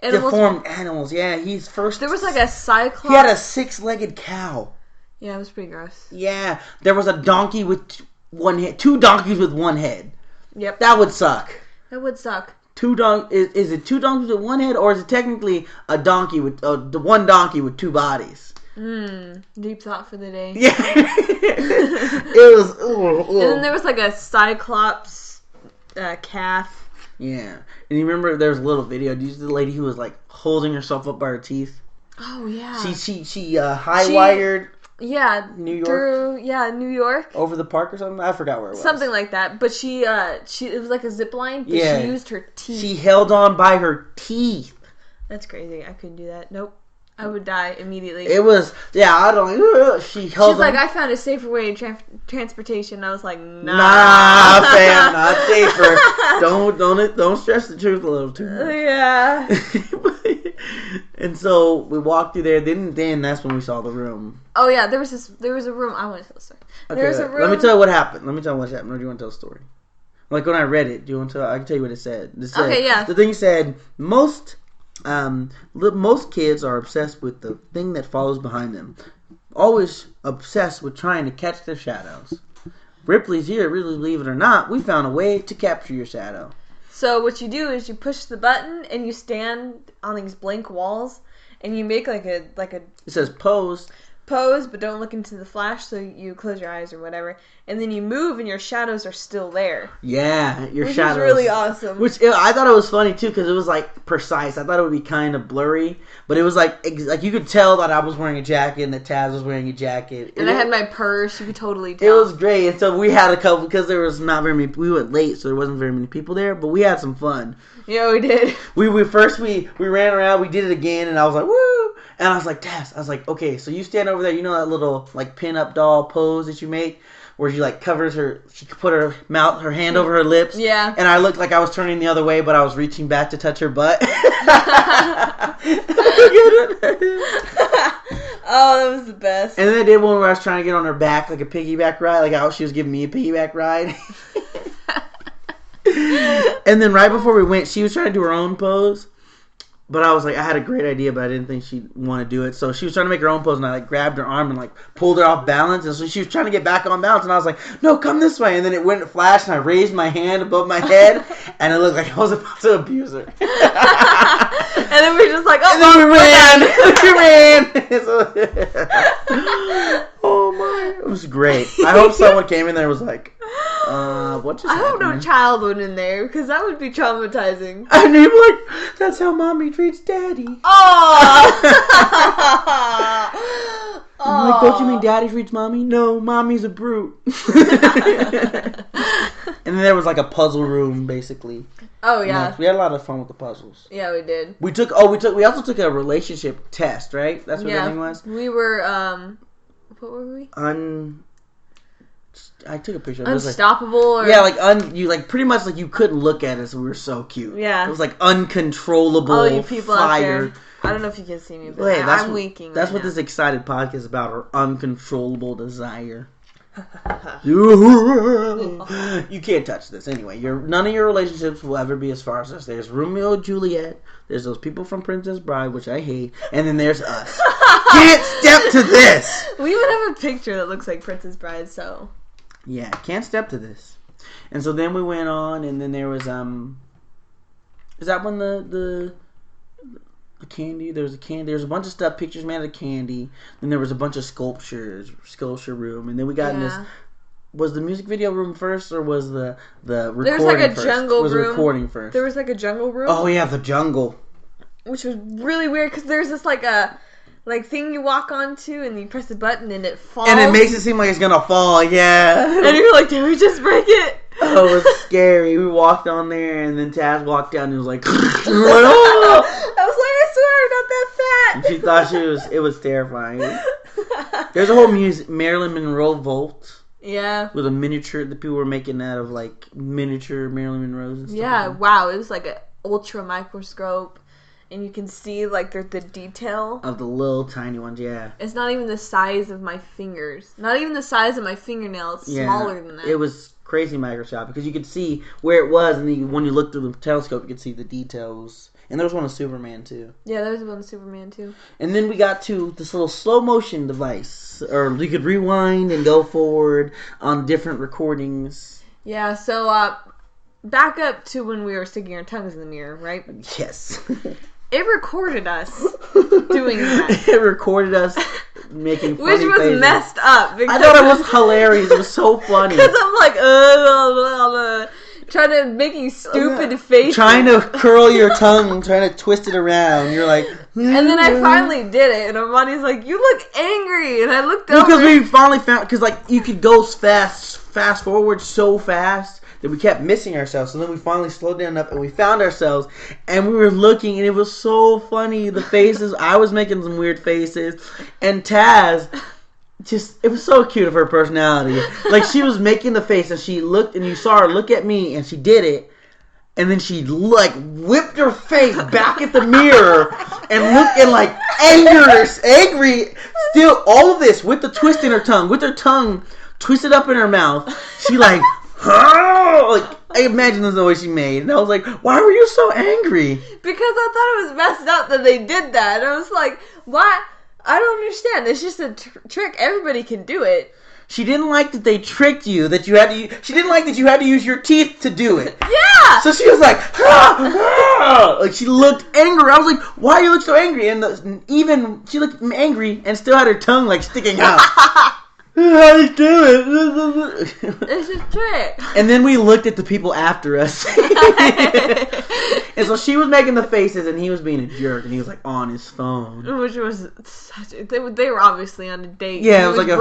deformed animals. Yeah, he's first. There was like a cyclops. He had a 6-legged cow. Yeah, it was pretty gross. Yeah, there was a donkey with one head. 2 donkeys with 1 head. Yep. That would suck. That would suck. Is it 2 donkeys with 1 head, or is it technically a donkey with the 1 donkey with 2 bodies? Deep thought for the day. Yeah. It was. And then there was like a cyclops calf. Yeah, and you remember there was a little video. Do you see the lady who was like holding herself up by her teeth? Oh yeah. She high wired. Yeah, New York. New York. Over the park or something. I forgot where it was. Something like that. But she it was like a zip line. But she used her teeth. She held on by her teeth. That's crazy. I couldn't do that. Nope. I would die immediately. It was, I don't. She's like, I found a safer way in transportation. I was like, nah, fam, not safer. Don't stress the truth a little too much. Yeah. And so we walked through there. Then that's when we saw the room. Oh yeah, there was a room. I want to tell the story. Okay, there was a room. Let me tell you what happened. Or do you want to tell the story? Like when I read it, do you want to? I can tell you what it said. Okay, yeah. The thing said most kids are obsessed with the thing that follows behind them. Always obsessed with trying to catch their shadows. Ripley's here, really believe it or not, we found a way to capture your shadow. So what you do is you push the button and you stand on these blank walls and you make like a It says pose, but don't look into the flash, so you close your eyes or whatever, and then you move and your shadows are still there. Yeah, your which shadows. Which is really awesome. Which I thought it was funny too because it was like precise. I thought it would be kind of blurry, but it was like you could tell that I was wearing a jacket and that Taz was wearing a jacket. And I had my purse. You could totally tell. It was great. And so we had a couple because there was not very many. We went late, so there wasn't very many people there, but we had some fun. Yeah, we did. We ran around. We did it again, and I was like, woo! And I was like, Taz, I was like, okay, so you stand over there. You know that little like pin-up doll pose that you make, where she like covers her. She put her hand over her lips. Yeah. And I looked like I was turning the other way, but I was reaching back to touch her butt. Oh, that was the best. And then I did one where I was trying to get on her back, like a piggyback ride, like how she was giving me a piggyback ride. And then right before we went, she was trying to do her own pose. But I was like, I had a great idea, but I didn't think she'd want to do it. So she was trying to make her own pose, and I like grabbed her arm and like pulled her off balance. And so she was trying to get back on balance, and I was like, no, come this way. And then it went and flashed, and I raised my hand above my head, and it looked like I was about to abuse her. And then we were just like, oh, and then we ran. Oh my, it was great. I hope someone came in there and was like, what just happened? I hope no child went in there, because that would be traumatizing. And you'd be like, that's how mommy treats daddy. Oh! I'm like, don't you mean daddy treats mommy? No, mommy's a brute. And then there was like a puzzle room, basically. Oh yeah, we had a lot of fun with the puzzles. Yeah, we did. We also took a relationship test, right? That's what the thing was. We were what were we? I took a picture. Unstoppable, you pretty much like you couldn't look at us. We were so cute. Yeah, it was like uncontrollable. All you people fire. out there. I don't know if you can see me, but I'm winking. That's what this excited podcast is about: our uncontrollable desire. You can't touch this anyway. None of your relationships will ever be as far as this. There's Romeo and Juliet. There's those people from Princess Bride, which I hate, and then there's us. Can't step to this. We even have a picture that looks like Princess Bride, so yeah, can't step to this. And so then we went on, and then there was is that when the candy? There was a candy. There was a bunch of stuff, pictures made of candy. Then there was a bunch of sculpture room, and then we got in this. Was the music video room first, or was the recording there was like a first? jungle was room. The recording first? There was like a jungle room. Oh yeah, the jungle. Which was really weird because there's this like thing you walk onto and you press the button and it falls. And it makes it seem like it's gonna fall. Yeah. And you're like, did we just break it? Oh, it was scary. We walked on there, and then Taz walked down and was like, oh! I was like, I swear I'm not that fat. And she thought it was terrifying. There's a whole Marilyn Monroe vault. Yeah. With a miniature that people were making out of like miniature Marilyn Monroes and stuff. Yeah, wow. It was like an ultra microscope. and you can see like the detail of the little tiny ones. Yeah, it's not even the size of my fingers, not even the size of my fingernail. It's smaller than that. It was crazy microscopic because you could see where it was, and then when you looked through the telescope, you could see the details. And there was one of Superman too. Yeah, there was one of Superman too. And then we got to this little slow motion device, or you could rewind and go forward on different recordings. Yeah, so back up to when we were sticking our tongues in the mirror, right? Yes. It recorded us doing that. It recorded us making funny faces. Which was faces. Messed up. I thought it was hilarious. It was so funny. Because I'm like, trying to making stupid faces. Trying to curl your tongue, trying to twist it around. You're like... And then I finally did it, and Armani's like, "You look angry," and I looked over. Because we finally found, because like you could go fast forward so fast that we kept missing ourselves. So then we finally slowed down enough, and we found ourselves, and we were looking, and it was so funny. The faces, I was making some weird faces, and Taz, it was so cute of her personality. Like she was making the face, and she looked, and you saw her look at me, and she did it. And then she like whipped her face back at the mirror and looking like angry. Still, all of this with the twist in her tongue, with her tongue twisted up in her mouth. She like, like I imagine this is the way she made. And I was like, why were you so angry? Because I thought it was messed up that they did that. And I was like, why? I don't understand. It's just a trick. Everybody can do it. She didn't like that they tricked you, that you had to. She didn't like that you had to use your teeth to do it. Yeah. So she was like, like she looked angry. I was like, why do you look so angry? And even she looked angry and still had her tongue like sticking out. How do you do it? It's a trick. And then we looked at the people after us. And so she was making the faces and he was being a jerk and he was like on his phone. Which was they were obviously on a date. Yeah, it was like a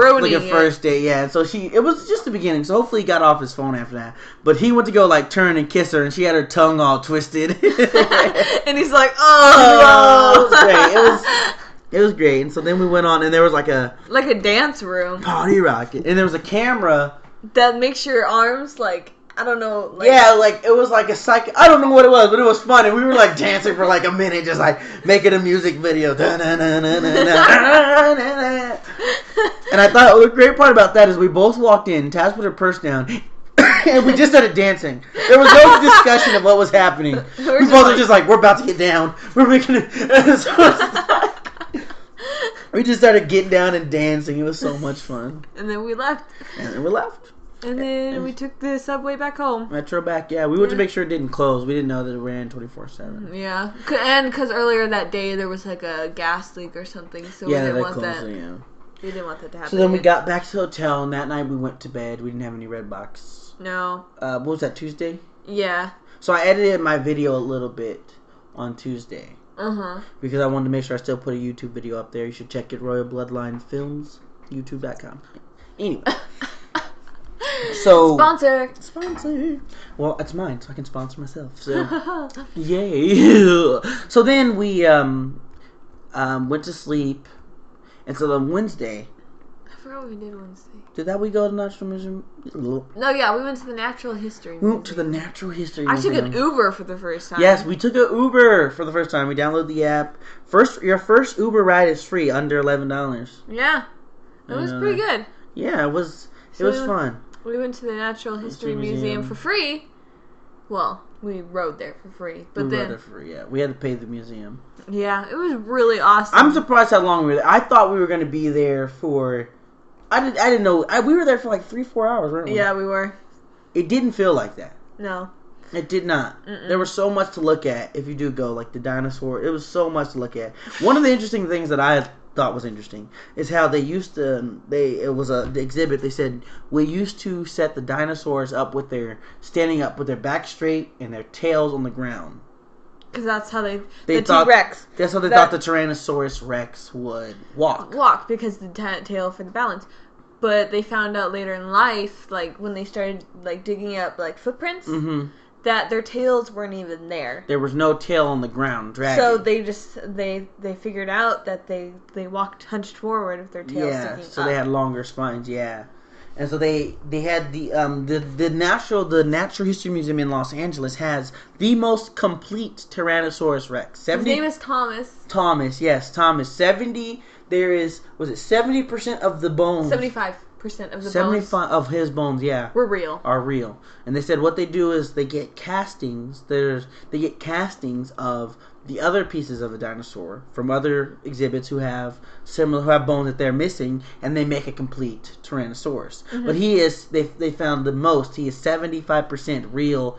first date, yeah. And so it was just the beginning. So hopefully he got off his phone after that. But he went to go like turn and kiss her and she had her tongue all twisted. And he's like, oh no. It was great. It was great. And so then we went on and there was like a dance room. Party rocket. And there was a camera that makes your arms like, I don't know. Like, yeah, like it was like a I don't know what it was, but it was fun. And we were like dancing for like a minute, just like making a music video. And I thought the great part about that is we both walked in, Taz put her purse down, and we just started dancing. There was no discussion of what was happening. We both were just like, we're about to get down. We're making it. We just started getting down and dancing. It was so much fun. And then we left. And then we took the subway back home. Metro back, yeah. We went to make sure it didn't close. We didn't know that it ran 24/7. Yeah. And because earlier that day there was like a gas leak or something. So we didn't want that. We didn't want that to happen. So then we got back to the hotel, and that night we went to bed. We didn't have any Redbox. No. What was that, Tuesday? Yeah. So I edited my video a little bit on Tuesday. Uh-huh. Because I wanted to make sure I still put a YouTube video up there. You should check it, Royal Bloodline Films, YouTube.com. Anyway. So sponsor. Well, it's mine, so I can sponsor myself. So yay! So then we went to sleep, and so then Wednesday. I forgot what we did Wednesday. Did that we go to Natural Museum? No, yeah, we went to the Natural History Museum. We went to the Natural History Museum. Museum. I took an Uber for the first time. Yes, we took an Uber for the first time. We downloaded the app. Your first Uber ride is free, under $11. Yeah, it was pretty good. Yeah, it was. It was fun. We went to the Natural History Museum for free. Well, we rode there for free, but we rode there for free. Yeah, we had to pay the museum. Yeah, it was really awesome. I'm surprised how long we were there. I thought we were going to be there for. I didn't know. We were there for like 3-4 hours, weren't we? Yeah, we were. It didn't feel like that. No. It did not. There was so much to look at if you do go, like the dinosaur. It was so much to look at. One of the interesting things that I thought was interesting is how they used to. It was the exhibit. They said we used to set the dinosaurs up standing up with their back straight and their tails on the ground. Because that's how the T-Rex. That's how they thought the Tyrannosaurus Rex would walk. Because the tail for the balance. But they found out later in life, like when they started like digging up like footprints, that their tails weren't even there. There was no tail on the ground dragging. So they just they figured out that they walked hunched forward with their tails sticking up. So they had longer spines. Yeah. And so they had the Natural History Museum in Los Angeles has the most complete Tyrannosaurus Rex. His name is Thomas. Thomas, yes, Thomas. 70% of the bones. 75% of the 75 bones of his bones, yeah, are real. And they said what they do is they get castings. They get castings of the other pieces of a dinosaur from other exhibits who have bones that they're missing, and they make a complete Tyrannosaurus. Mm-hmm. But they found the most. He is 75% real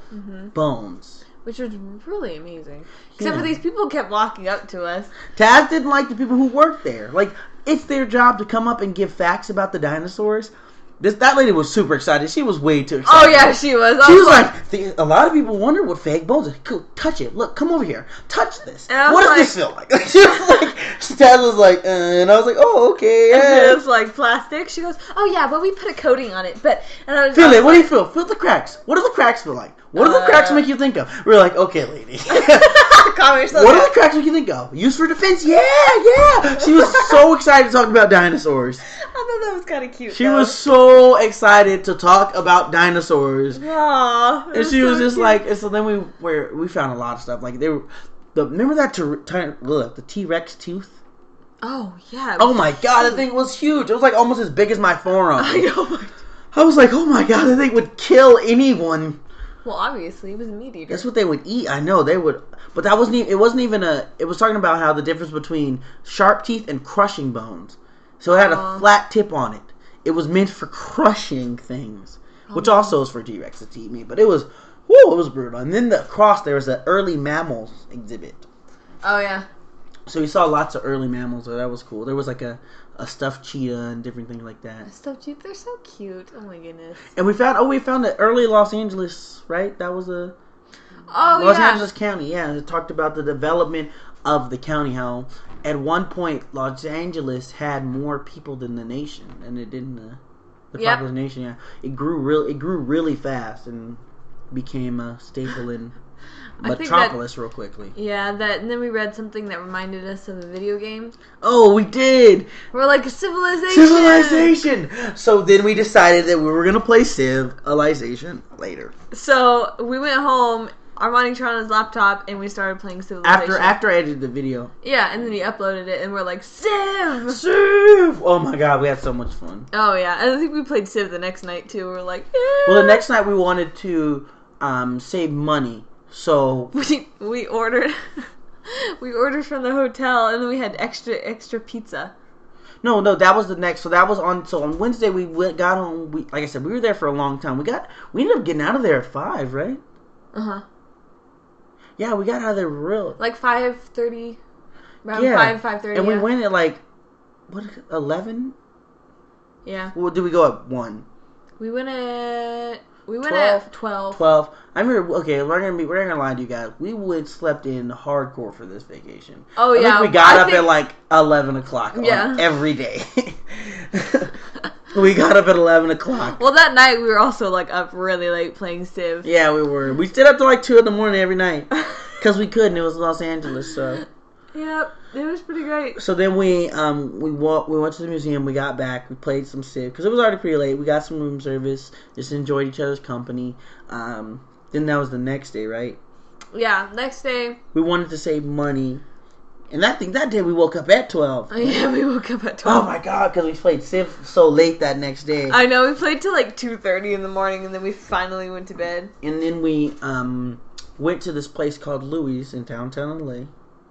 bones. Which was really amazing. Except for these people kept walking up to us. Taz didn't like the people who worked there. Like, it's their job to come up and give facts about the dinosaurs. That lady was super excited. She was way too excited. Oh, yeah, she was. She was like, a lot of people wonder what fake bones are. Cool, touch it. Look, come over here. Touch this. What does this feel like? She was like, Taz was like, and I was like, oh, okay. Yeah. It's like plastic. She goes, oh, yeah, but we put a coating on it. And I was feel it. What do you feel? Feel the cracks. What do the cracks feel like? What do the cracks make you think of? We were like, okay, lady. Calm yourself what do the cracks make you think of? Used for defense? Yeah. She was so excited to talk about dinosaurs. I thought that was kind of cute. She was so excited to talk about dinosaurs. Aww, and she was just cute. Like, and so then we found a lot of stuff. Like remember that the T-Rex tooth? Oh yeah. Oh my god, that thing was huge. It was like almost as big as my forearm. I was like, oh my god, that thing would kill anyone. Well, obviously, it was a meat eater. That's what they would eat. I know they would, but that wasn't. It wasn't even a. It was talking about how the difference between sharp teeth and crushing bones. So it had a flat tip on it. It was meant for crushing things, which also is for T-Rex to eat meat. But it was brutal. And then across there was an early mammals exhibit. Oh yeah. So we saw lots of early mammals. So that was cool. There was like a stuffed cheetah and different things like that. A stuffed cheetah, they're so cute. Oh my goodness. And we found the early Los Angeles, right? That was Los Angeles County. Yeah, it talked about the development of the county. How at one point Los Angeles had more people than the nation, and it didn't. The populous nation. Yeah, it grew really fast and became a staple in Metropolis real quickly. Yeah, and then we read something that reminded us of a video game. Oh, we did! We're like, Civilization! So then we decided that we were going to play Civilization later. So we went home, Armani turned on his laptop, and we started playing Civilization. After I edited the video. Yeah, and then we uploaded it, and we're like, Civ! Oh my god, we had so much fun. Oh yeah, I think we played Civ the next night too. We were like, yeah! Well, the next night we wanted to save money. So we ordered from the hotel, and then we had extra pizza. No, that was the next. So that was on Wednesday we got home. Like I said, we were there for a long time. We ended up getting out of there at 5, right? Yeah, we got out of there like 5:30. Around 5:30. And we went at 11. Yeah. Well, did we go at 1? We went at 12. 12. I remember. Okay, we're not gonna lie to you guys. We slept in hardcore for this vacation. Oh yeah. I think we got up at 11 o'clock. Yeah. Every day. We got up at 11 o'clock. Well, that night we were also up really late playing Civ. Yeah, we were. We stayed up till 2 in the morning every night because we couldn't. It was Los Angeles, so. Yep, it was pretty great. So then we went to the museum. We got back. We played some Civ because it was already pretty late. We got some room service. Just enjoyed each other's company. Then that was the next day, right? Yeah, next day. We wanted to save money. And that day we woke up at 12. Yeah, we woke up at 12. Oh my god, because we played Civ so late that next day. I know, we played till 2:30 in the morning, and then we finally went to bed. And then we went to this place called Louis in downtown LA.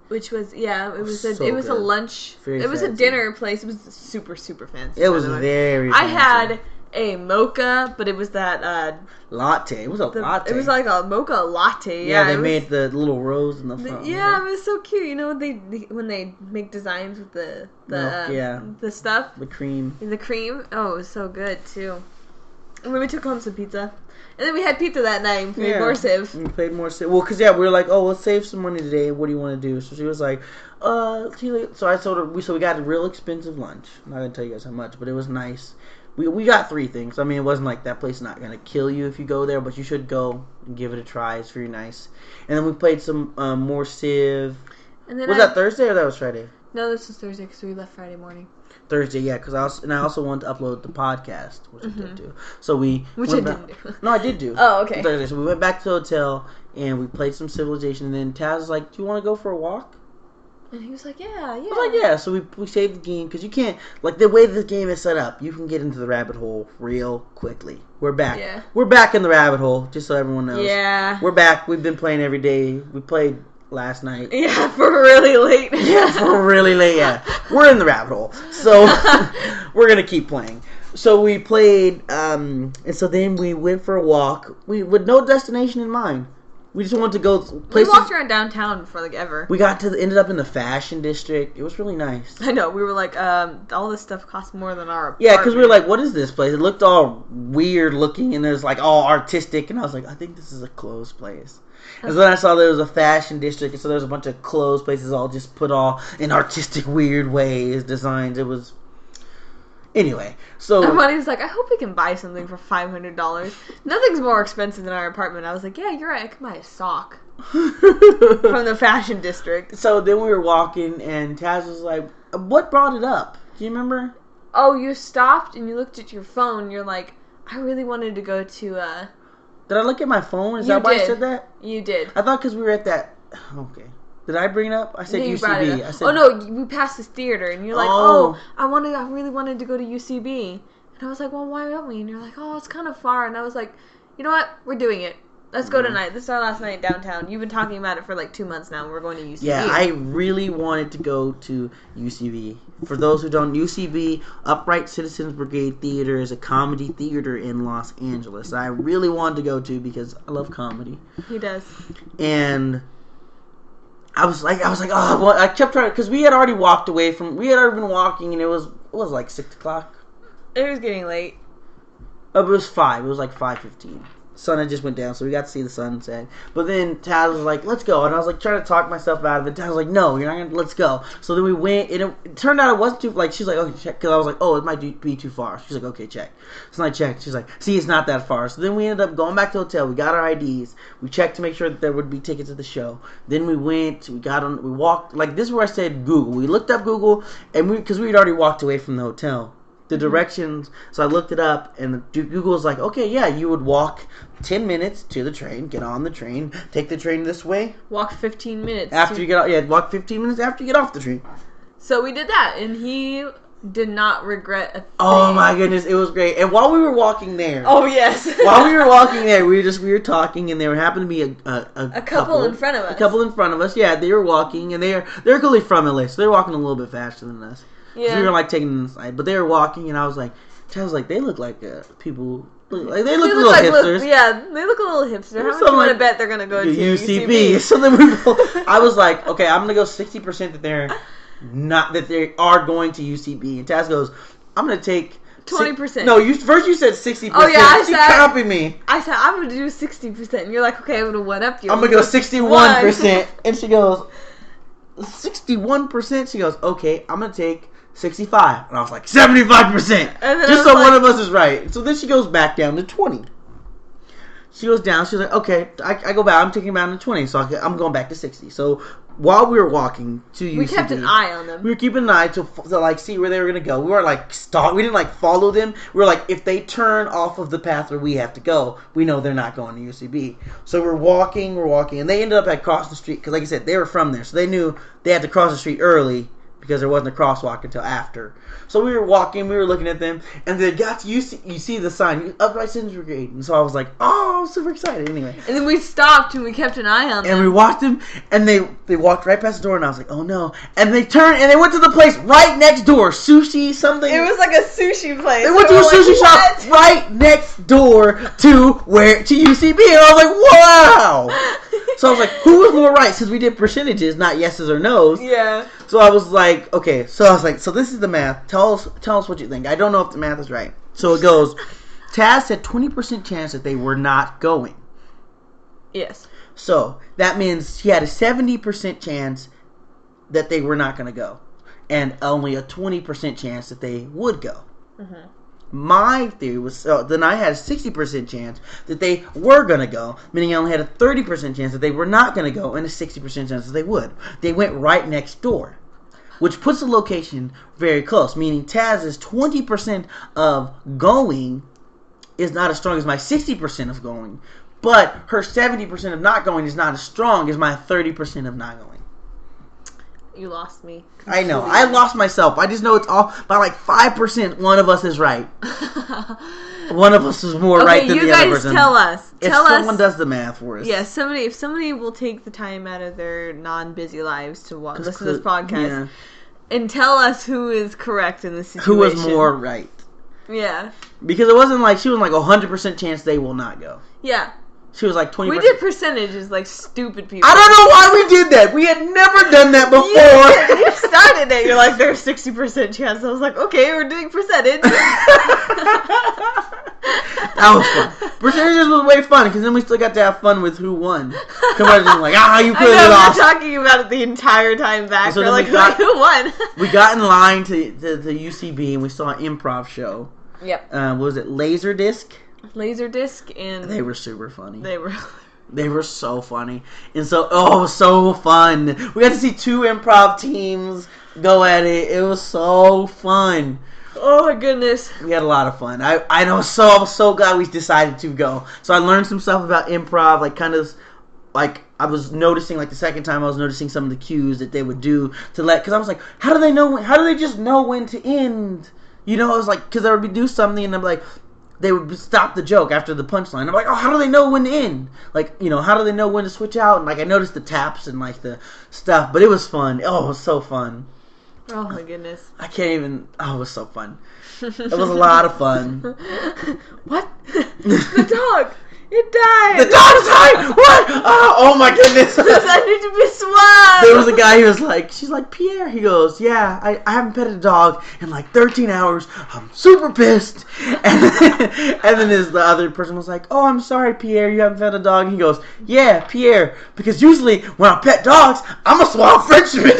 Which was, it was a lunch. Very it was fancy. A dinner place. It was super, super fancy. It was very fancy. I had a mocha, but it was that latte. It was a latte. It was like a mocha latte. Yeah, they made the little rose in the front. Yeah, it was so cute. You know when they make designs with the milk, the stuff, the cream. The cream. Oh, it was so good too. And then we took home some pizza. And then we had pizza that night and played more Civ. We played more Civ. Well, because, we were like, oh, let's save some money today. What do you want to do? So she was like, so I told her, so we got a real expensive lunch. I'm not going to tell you guys how much, but it was nice. We got 3 things. I mean, it wasn't like that place is not going to kill you if you go there, but you should go and give it a try. It's very nice. And then we played some more Civ. And then was that Thursday or that was Friday? No, this was Thursday because we left Friday morning. Thursday, yeah, because I also wanted to upload the podcast, which I did do. So we didn't do. No, I did do. Oh, okay. Thursday, so we went back to the hotel and we played some Civilization. And then Taz was like, "Do you want to go for a walk?" And he was like, "Yeah." I was like, "Yeah." So we saved the game because you can't, like, the way the game is set up, you can get into the rabbit hole real quickly. We're back. Yeah. We're back in the rabbit hole, just so everyone knows. Yeah. We're back. We've been playing every day. We played last night. Yeah, for really late. Yeah, for really late. Yeah, we're in the rabbit hole, so we're gonna keep playing. So we played, and so then we went for a walk. We with no destination in mind. We just wanted to go places. We walked around downtown for like ever. We ended up in the fashion district. It was really nice. I know. We were like, all this stuff costs more than our apartment. Yeah, because we were like, what is this place? It looked all weird looking, and there's like all artistic, and I was like, I think this is a clothes place. And so then I saw there was a fashion district, and so there's a bunch of clothes places all just put all in artistic, weird ways, designs. It was... Anyway, so... And Money's like, I hope we can buy something for $500. Nothing's more expensive than our apartment. I was like, yeah, you're right. I can buy a sock from the fashion district. So then we were walking, and Taz was like, what brought it up? Do you remember? Oh, you stopped and you looked at your phone. You're like, I really wanted to go to... Did I look at my phone? Is that why I said that? You did. I thought because we were at that... Okay. Did I bring it up? I said UCB. I said, oh, no. We passed this theater, and you're like, I really wanted to go to UCB. And I was like, well, why don't we? And you're like, oh, it's kind of far. And I was like, you know what? We're doing it. Let's go tonight. This is our last night downtown. You've been talking about it for like 2 months now. We're going to UCB. Yeah, I really wanted to go to UCB. For those who don't, UCB, Upright Citizens Brigade Theater, is a comedy theater in Los Angeles. I really wanted to go to because I love comedy. He does. And I was like, oh, well, I kept trying, because we had already been walking, and it was like 6 o'clock. It was getting late. It was 5. It was like 5:15. Sun had just went down, so we got to see the sunset. But then Taz was like, let's go. And I was like trying to talk myself out of it. Taz was like, no, you're not going to, let's go. So then we went, and it turned out it wasn't too, like, she's like, okay, check. Because I was like, oh, it might be too far. She's like, okay, check. So I checked. She's like, see, it's not that far. So then we ended up going back to the hotel. We got our IDs. We checked to make sure that there would be tickets to the show. Then we went, we walked, like, this is where I said Google. We looked up Google, and because we had already walked away from the hotel. The directions, so I looked it up, and Google was like, okay, yeah, you would walk 10 minutes to the train, get on the train, take the train this way. Walk 15 minutes. After you get off, walk 15 minutes after you get off the train. So we did that, and he did not regret a thing. Oh my goodness, it was great. And while we were walking there. Oh, yes. While we were walking there, we were talking, and there happened to be a couple in front of us. A couple in front of us, yeah, they were walking, and they're clearly from LA, so they're walking a little bit faster than us. Yeah. We were like taking them inside, but they were walking, and I was like, they look like people. Like, they look little hipsters. They look a little hipster. How much you want to bet they're gonna go to UCB? So then I was like, okay, I'm gonna go 60% that they are going to UCB, and Taz goes, I'm gonna take 20%. No, first you said 60%. Oh yeah, she copied me. I said I'm gonna do 60%, and you're like, okay, I'm gonna one up you. I'm gonna go 61%, and she goes 61%. She goes, okay, I'm gonna take 65, and I was like 75%, just so one of us is right. So then she goes back down to 20. She goes down. She's like, okay, I go back. I'm taking down to 20, so I'm going back to 60. So while we were walking to UCB, we kept an eye on them. We were keeping an eye to like see where they were gonna go. We weren't like we didn't like follow them. We were like, if they turn off of the path where we have to go, we know they're not going to UCB. So we're walking, and they ended up at crossing the street because, like I said, they were from there, so they knew they had to cross the street early, because there wasn't a crosswalk until after. So we were walking, we were looking at them, and they got to you see the sign, Upright Citizens Brigade. And so I was like, oh, I'm super excited. Anyway. And then we stopped and we kept an eye on them. And we watched them, and they walked right past the door, and I was like, oh no. And they turned, and they went to the place right next door, sushi something. It was like a sushi place. They went to a sushi shop right next door to UCB, and I was like, wow. So I was like, who was more right? Since we did percentages, not yeses or nos. Yeah. So I was like, okay. So I was like, so this is the math. Tell us what you think. I don't know if the math is right. So it goes, Taz said 20% chance that they were not going. Yes. So that means he had a 70% chance that they were not going to go, and only a 20% chance that they would go. Mm-hmm. My theory was, then I had a 60% chance that they were going to go, meaning I only had a 30% chance that they were not going to go, and a 60% chance that they would. They went right next door. which puts the location very close, meaning Taz's 20% of going is not as strong as my 60% of going. But her 70% of not going is not as strong as my 30% of not going. You lost me. I know. I lost myself. I just know it's all by like 5%. One of us is right. One of us is more right than the other person. You guys tell us. If someone does the math for us. Yeah, if somebody will take the time out of their non-busy lives to listen to this podcast and tell us who is correct in this situation. Who was more right. Yeah. Because it wasn't like, she was like 100% chance they will not go. Yeah. She was like 20%. We did percentages like stupid people. I don't know why we did that. We had never done that before. You started it. You're like, there's 60% chance. I was like, okay, we're doing percentage. That was fun. Percentages was way fun because then we still got to have fun with who won. Compared to like, you clearly lost. We were talking about it the entire time back. So we're like, who won? We got in line to UCB and we saw an improv show. Yep. What was it? Laserdisc, and they were super funny. They were so funny. And so, it was so fun. We got to see 2 improv teams go at it. It was so fun. Oh my goodness. We had a lot of fun. I know, I was so glad we decided to go. So I learned some stuff about improv, like kind of, like I was noticing, like the second time I was noticing some of the cues that they would do to because I was like, how do they just know when to end? You know, it was like, because they would do something and I'm like, they would stop the joke after the punchline. I'm like, how do they know when to end? Like, you know, how do they know when to switch out? And like, I noticed the taps and like the stuff, but it was fun. Oh, it was so fun. Oh my goodness. I can't even, it was so fun. It was a lot of fun. What? The dog! It died! The dog died! What? Oh my goodness. I need to be swabbed! There was a guy who was like, she's like, Pierre. He goes, yeah, I haven't petted a dog in like 13 hours. I'm super pissed. And then the other person was like, oh, I'm sorry, Pierre, you haven't fed a dog. And he goes, yeah, Pierre, because usually when I pet dogs, I'm a swamp Frenchman.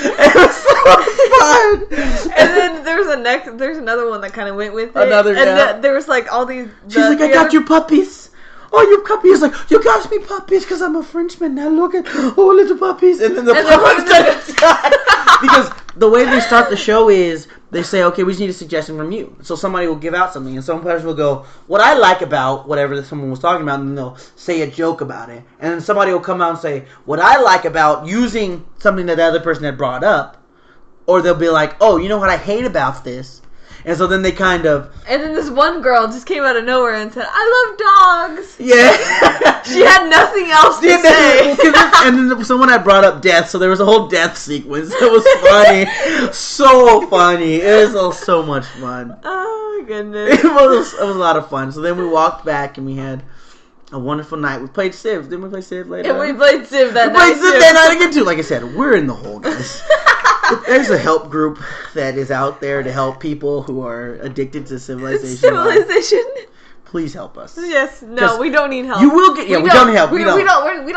It was so fun. And then there's another one that kind of went with it. And there was like all these. She's like, I got you puppies. Oh, your puppies. Like, you got me puppies because I'm a Frenchman. Now look at, little puppies. And then the puppies die. Because the way they start the show is they say, okay, we just need a suggestion from you. So somebody will give out something, and some person will go, what I like about whatever someone was talking about, and then they'll say a joke about it. And then somebody will come out and say, what I like about using something that the other person had brought up. Or they'll be like, oh, you know what I hate about this? And so then they kind of... And then this one girl just came out of nowhere and said, I love dogs. Yeah. She had nothing else to say. And then someone had brought up death, so there was a whole death sequence. It was funny. So funny. It was so much fun. Oh, my goodness. It was a lot of fun. So then we walked back and we had a wonderful night. We played Civ. Didn't we play Civ later? Yeah, we played Civ that night. We played Civ that night again, too. Like I said, we're in the hole, guys. There's a help group that is out there to help people who are addicted to civilization. Please help us. Yes. No, we don't need help. You will get. Yeah, we don't help. We don't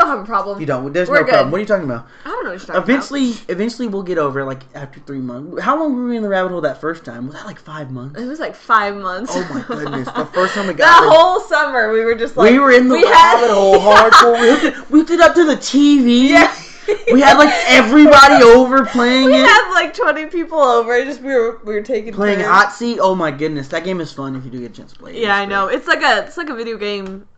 have a problem. You don't. There's no problem. What are you talking about? I don't know what you're talking about. Eventually, we'll get over it. Like after 3 months. How long were we in the rabbit hole that first time? Was that like 5 months? It was like 5 months. Oh my goodness! The first time we got that whole summer, we were just like we were in the rabbit hole hardcore. We hooked it up to the TV. Yeah. We had like everybody over playing We had like 20 people over. We were taking playing turns. Hot Seat. Oh my goodness, that game is fun if you do get a chance to play it. Yeah, I know. It's like a video game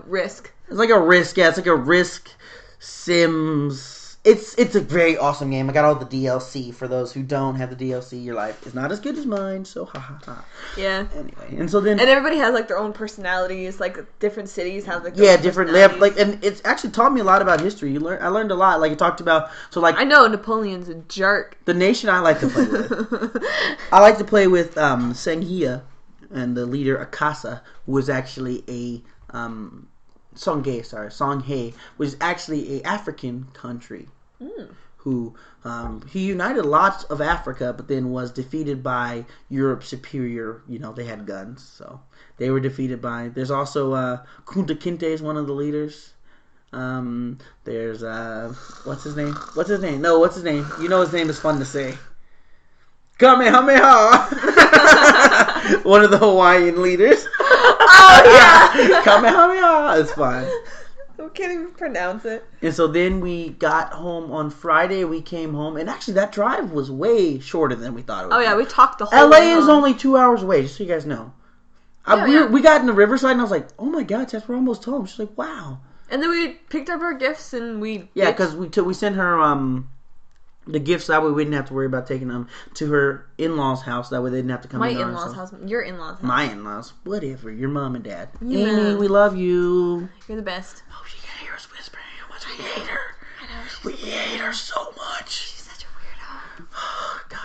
Risk. It's like a Risk. Yeah, it's like a Risk Sims. It's a very awesome game. I got all the DLC. For those who don't have the DLC, your life is not as good as mine. So ha ha ha. Yeah. Anyway, and so then everybody has like their own personalities. Like different cities have like different. They have like, and it's actually taught me a lot about history. I learned a lot. Like it talked about I know Napoleon's a jerk. The nation I like to play with. I like to play with Senghia and the leader Akasa, who was actually a Songhay, which is actually a African country, who he united lots of Africa, but then was defeated by Europe's superior. You know, they had guns, so they were defeated by. There's also Kunta Kinte is one of the leaders. There's what's his name? No, what's his name? You know his name is fun to say. Kamehameha. One of the Hawaiian leaders. Oh yeah. Kamehameha. It's fun. I can't even pronounce it. And so then we got home on Friday. We came home, and actually that drive was way shorter than we thought it would be. Oh yeah, we talked the whole LA way is home. only 2 hours away, just so you guys know. We got in the Riverside, and I was like, oh my God, Tess, we're almost home. She's like, wow. And then we picked up our gifts, and we... Yeah, because we sent her the gifts, that way we didn't have to worry about taking them to her in-laws' house. That way they didn't have to come My in in-laws' house. Your in-laws' house. My in-laws. Whatever. Your mom and dad. Yeah. Amy, we love you. You're the best. Oh, she can't hear us whispering how much we hate her. I know. We hate her so much. She's such a weirdo. Oh, God.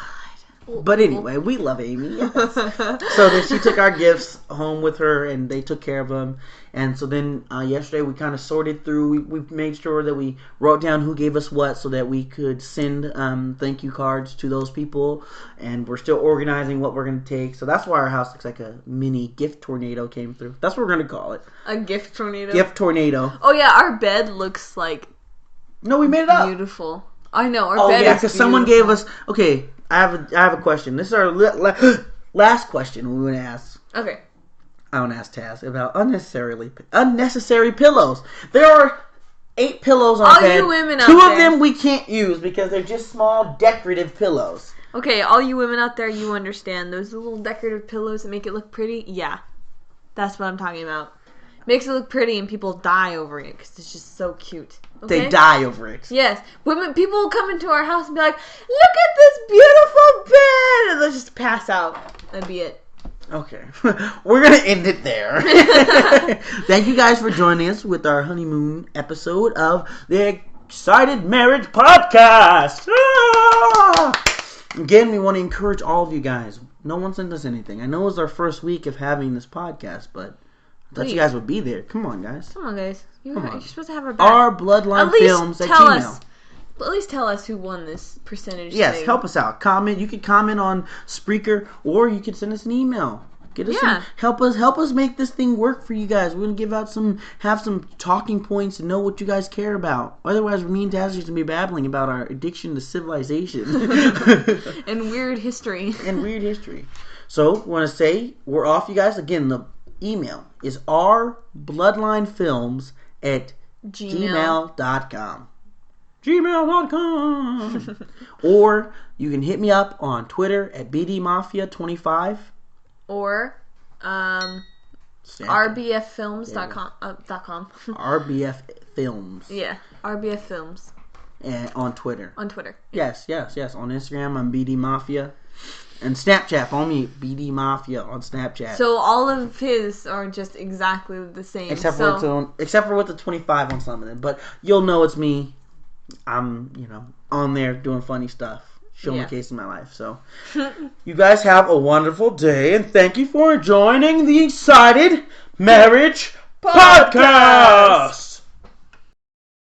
But anyway, we love Amy. Yes. So then she took our gifts home with her, and they took care of them. And so then yesterday we kind of sorted through. We made sure that we wrote down who gave us what so that we could send thank you cards to those people. And we're still organizing what we're going to take. So that's why our house looks like a mini gift tornado came through. That's what we're going to call it. A gift tornado? Gift tornado. Oh, yeah, our bed looks like... No, we made it up. Beautiful. I know, our bed is beautiful. Oh, yeah, because someone gave us... Okay, I have a question. This is our last question we want to ask. Okay. I want to ask Taz about unnecessary pillows. There are 8 pillows on bed. All you women out 2 there. of them we can't use because they're just small decorative pillows. Okay, all you women out there, you understand. Those little decorative pillows that make it look pretty? Yeah. That's what I'm talking about. Makes it look pretty and people die over it because it's just so cute. Okay? They die over it. Yes. People will come into our house and be like, look at this beautiful bed! And they'll just pass out. That'd be it. Okay. We're going to end it there. Thank you guys for joining us with our honeymoon episode of the Excited Marriage Podcast. Again, we want to encourage all of you guys. No one sent us anything. I know it was our first week of having this podcast, but I thought you guys would be there. Come on, guys. Come on, guys. You're supposed to have our back. Our Bloodline Films at Gmail. At least tell us who won this percentage. Yes, thing. help us out. Comment. You can comment on Spreaker, or you can send us an email. Get us help us make this thing work for you guys. We're gonna have some talking points and know what you guys care about. Otherwise, me and Taz are gonna be babbling about our addiction to civilization and weird history. So, want to say we're off, you guys. Again, the email is ourbloodlinefilms@gmail.com. gmail.com. Or you can hit me up on Twitter at BDMafia25. Or rbffilms.com. RBF Films. Yeah, RBF Films. And on Twitter. Yes. On Instagram, I'm BD Mafia. And Snapchat, follow me, BD Mafia on Snapchat. So all of his are just exactly the same. Except for with the 25 on some of them. But you'll know it's me. I'm, on there doing funny stuff. Showcasing my life. So, you guys have a wonderful day, and thank you for joining the Excited Marriage Podcast.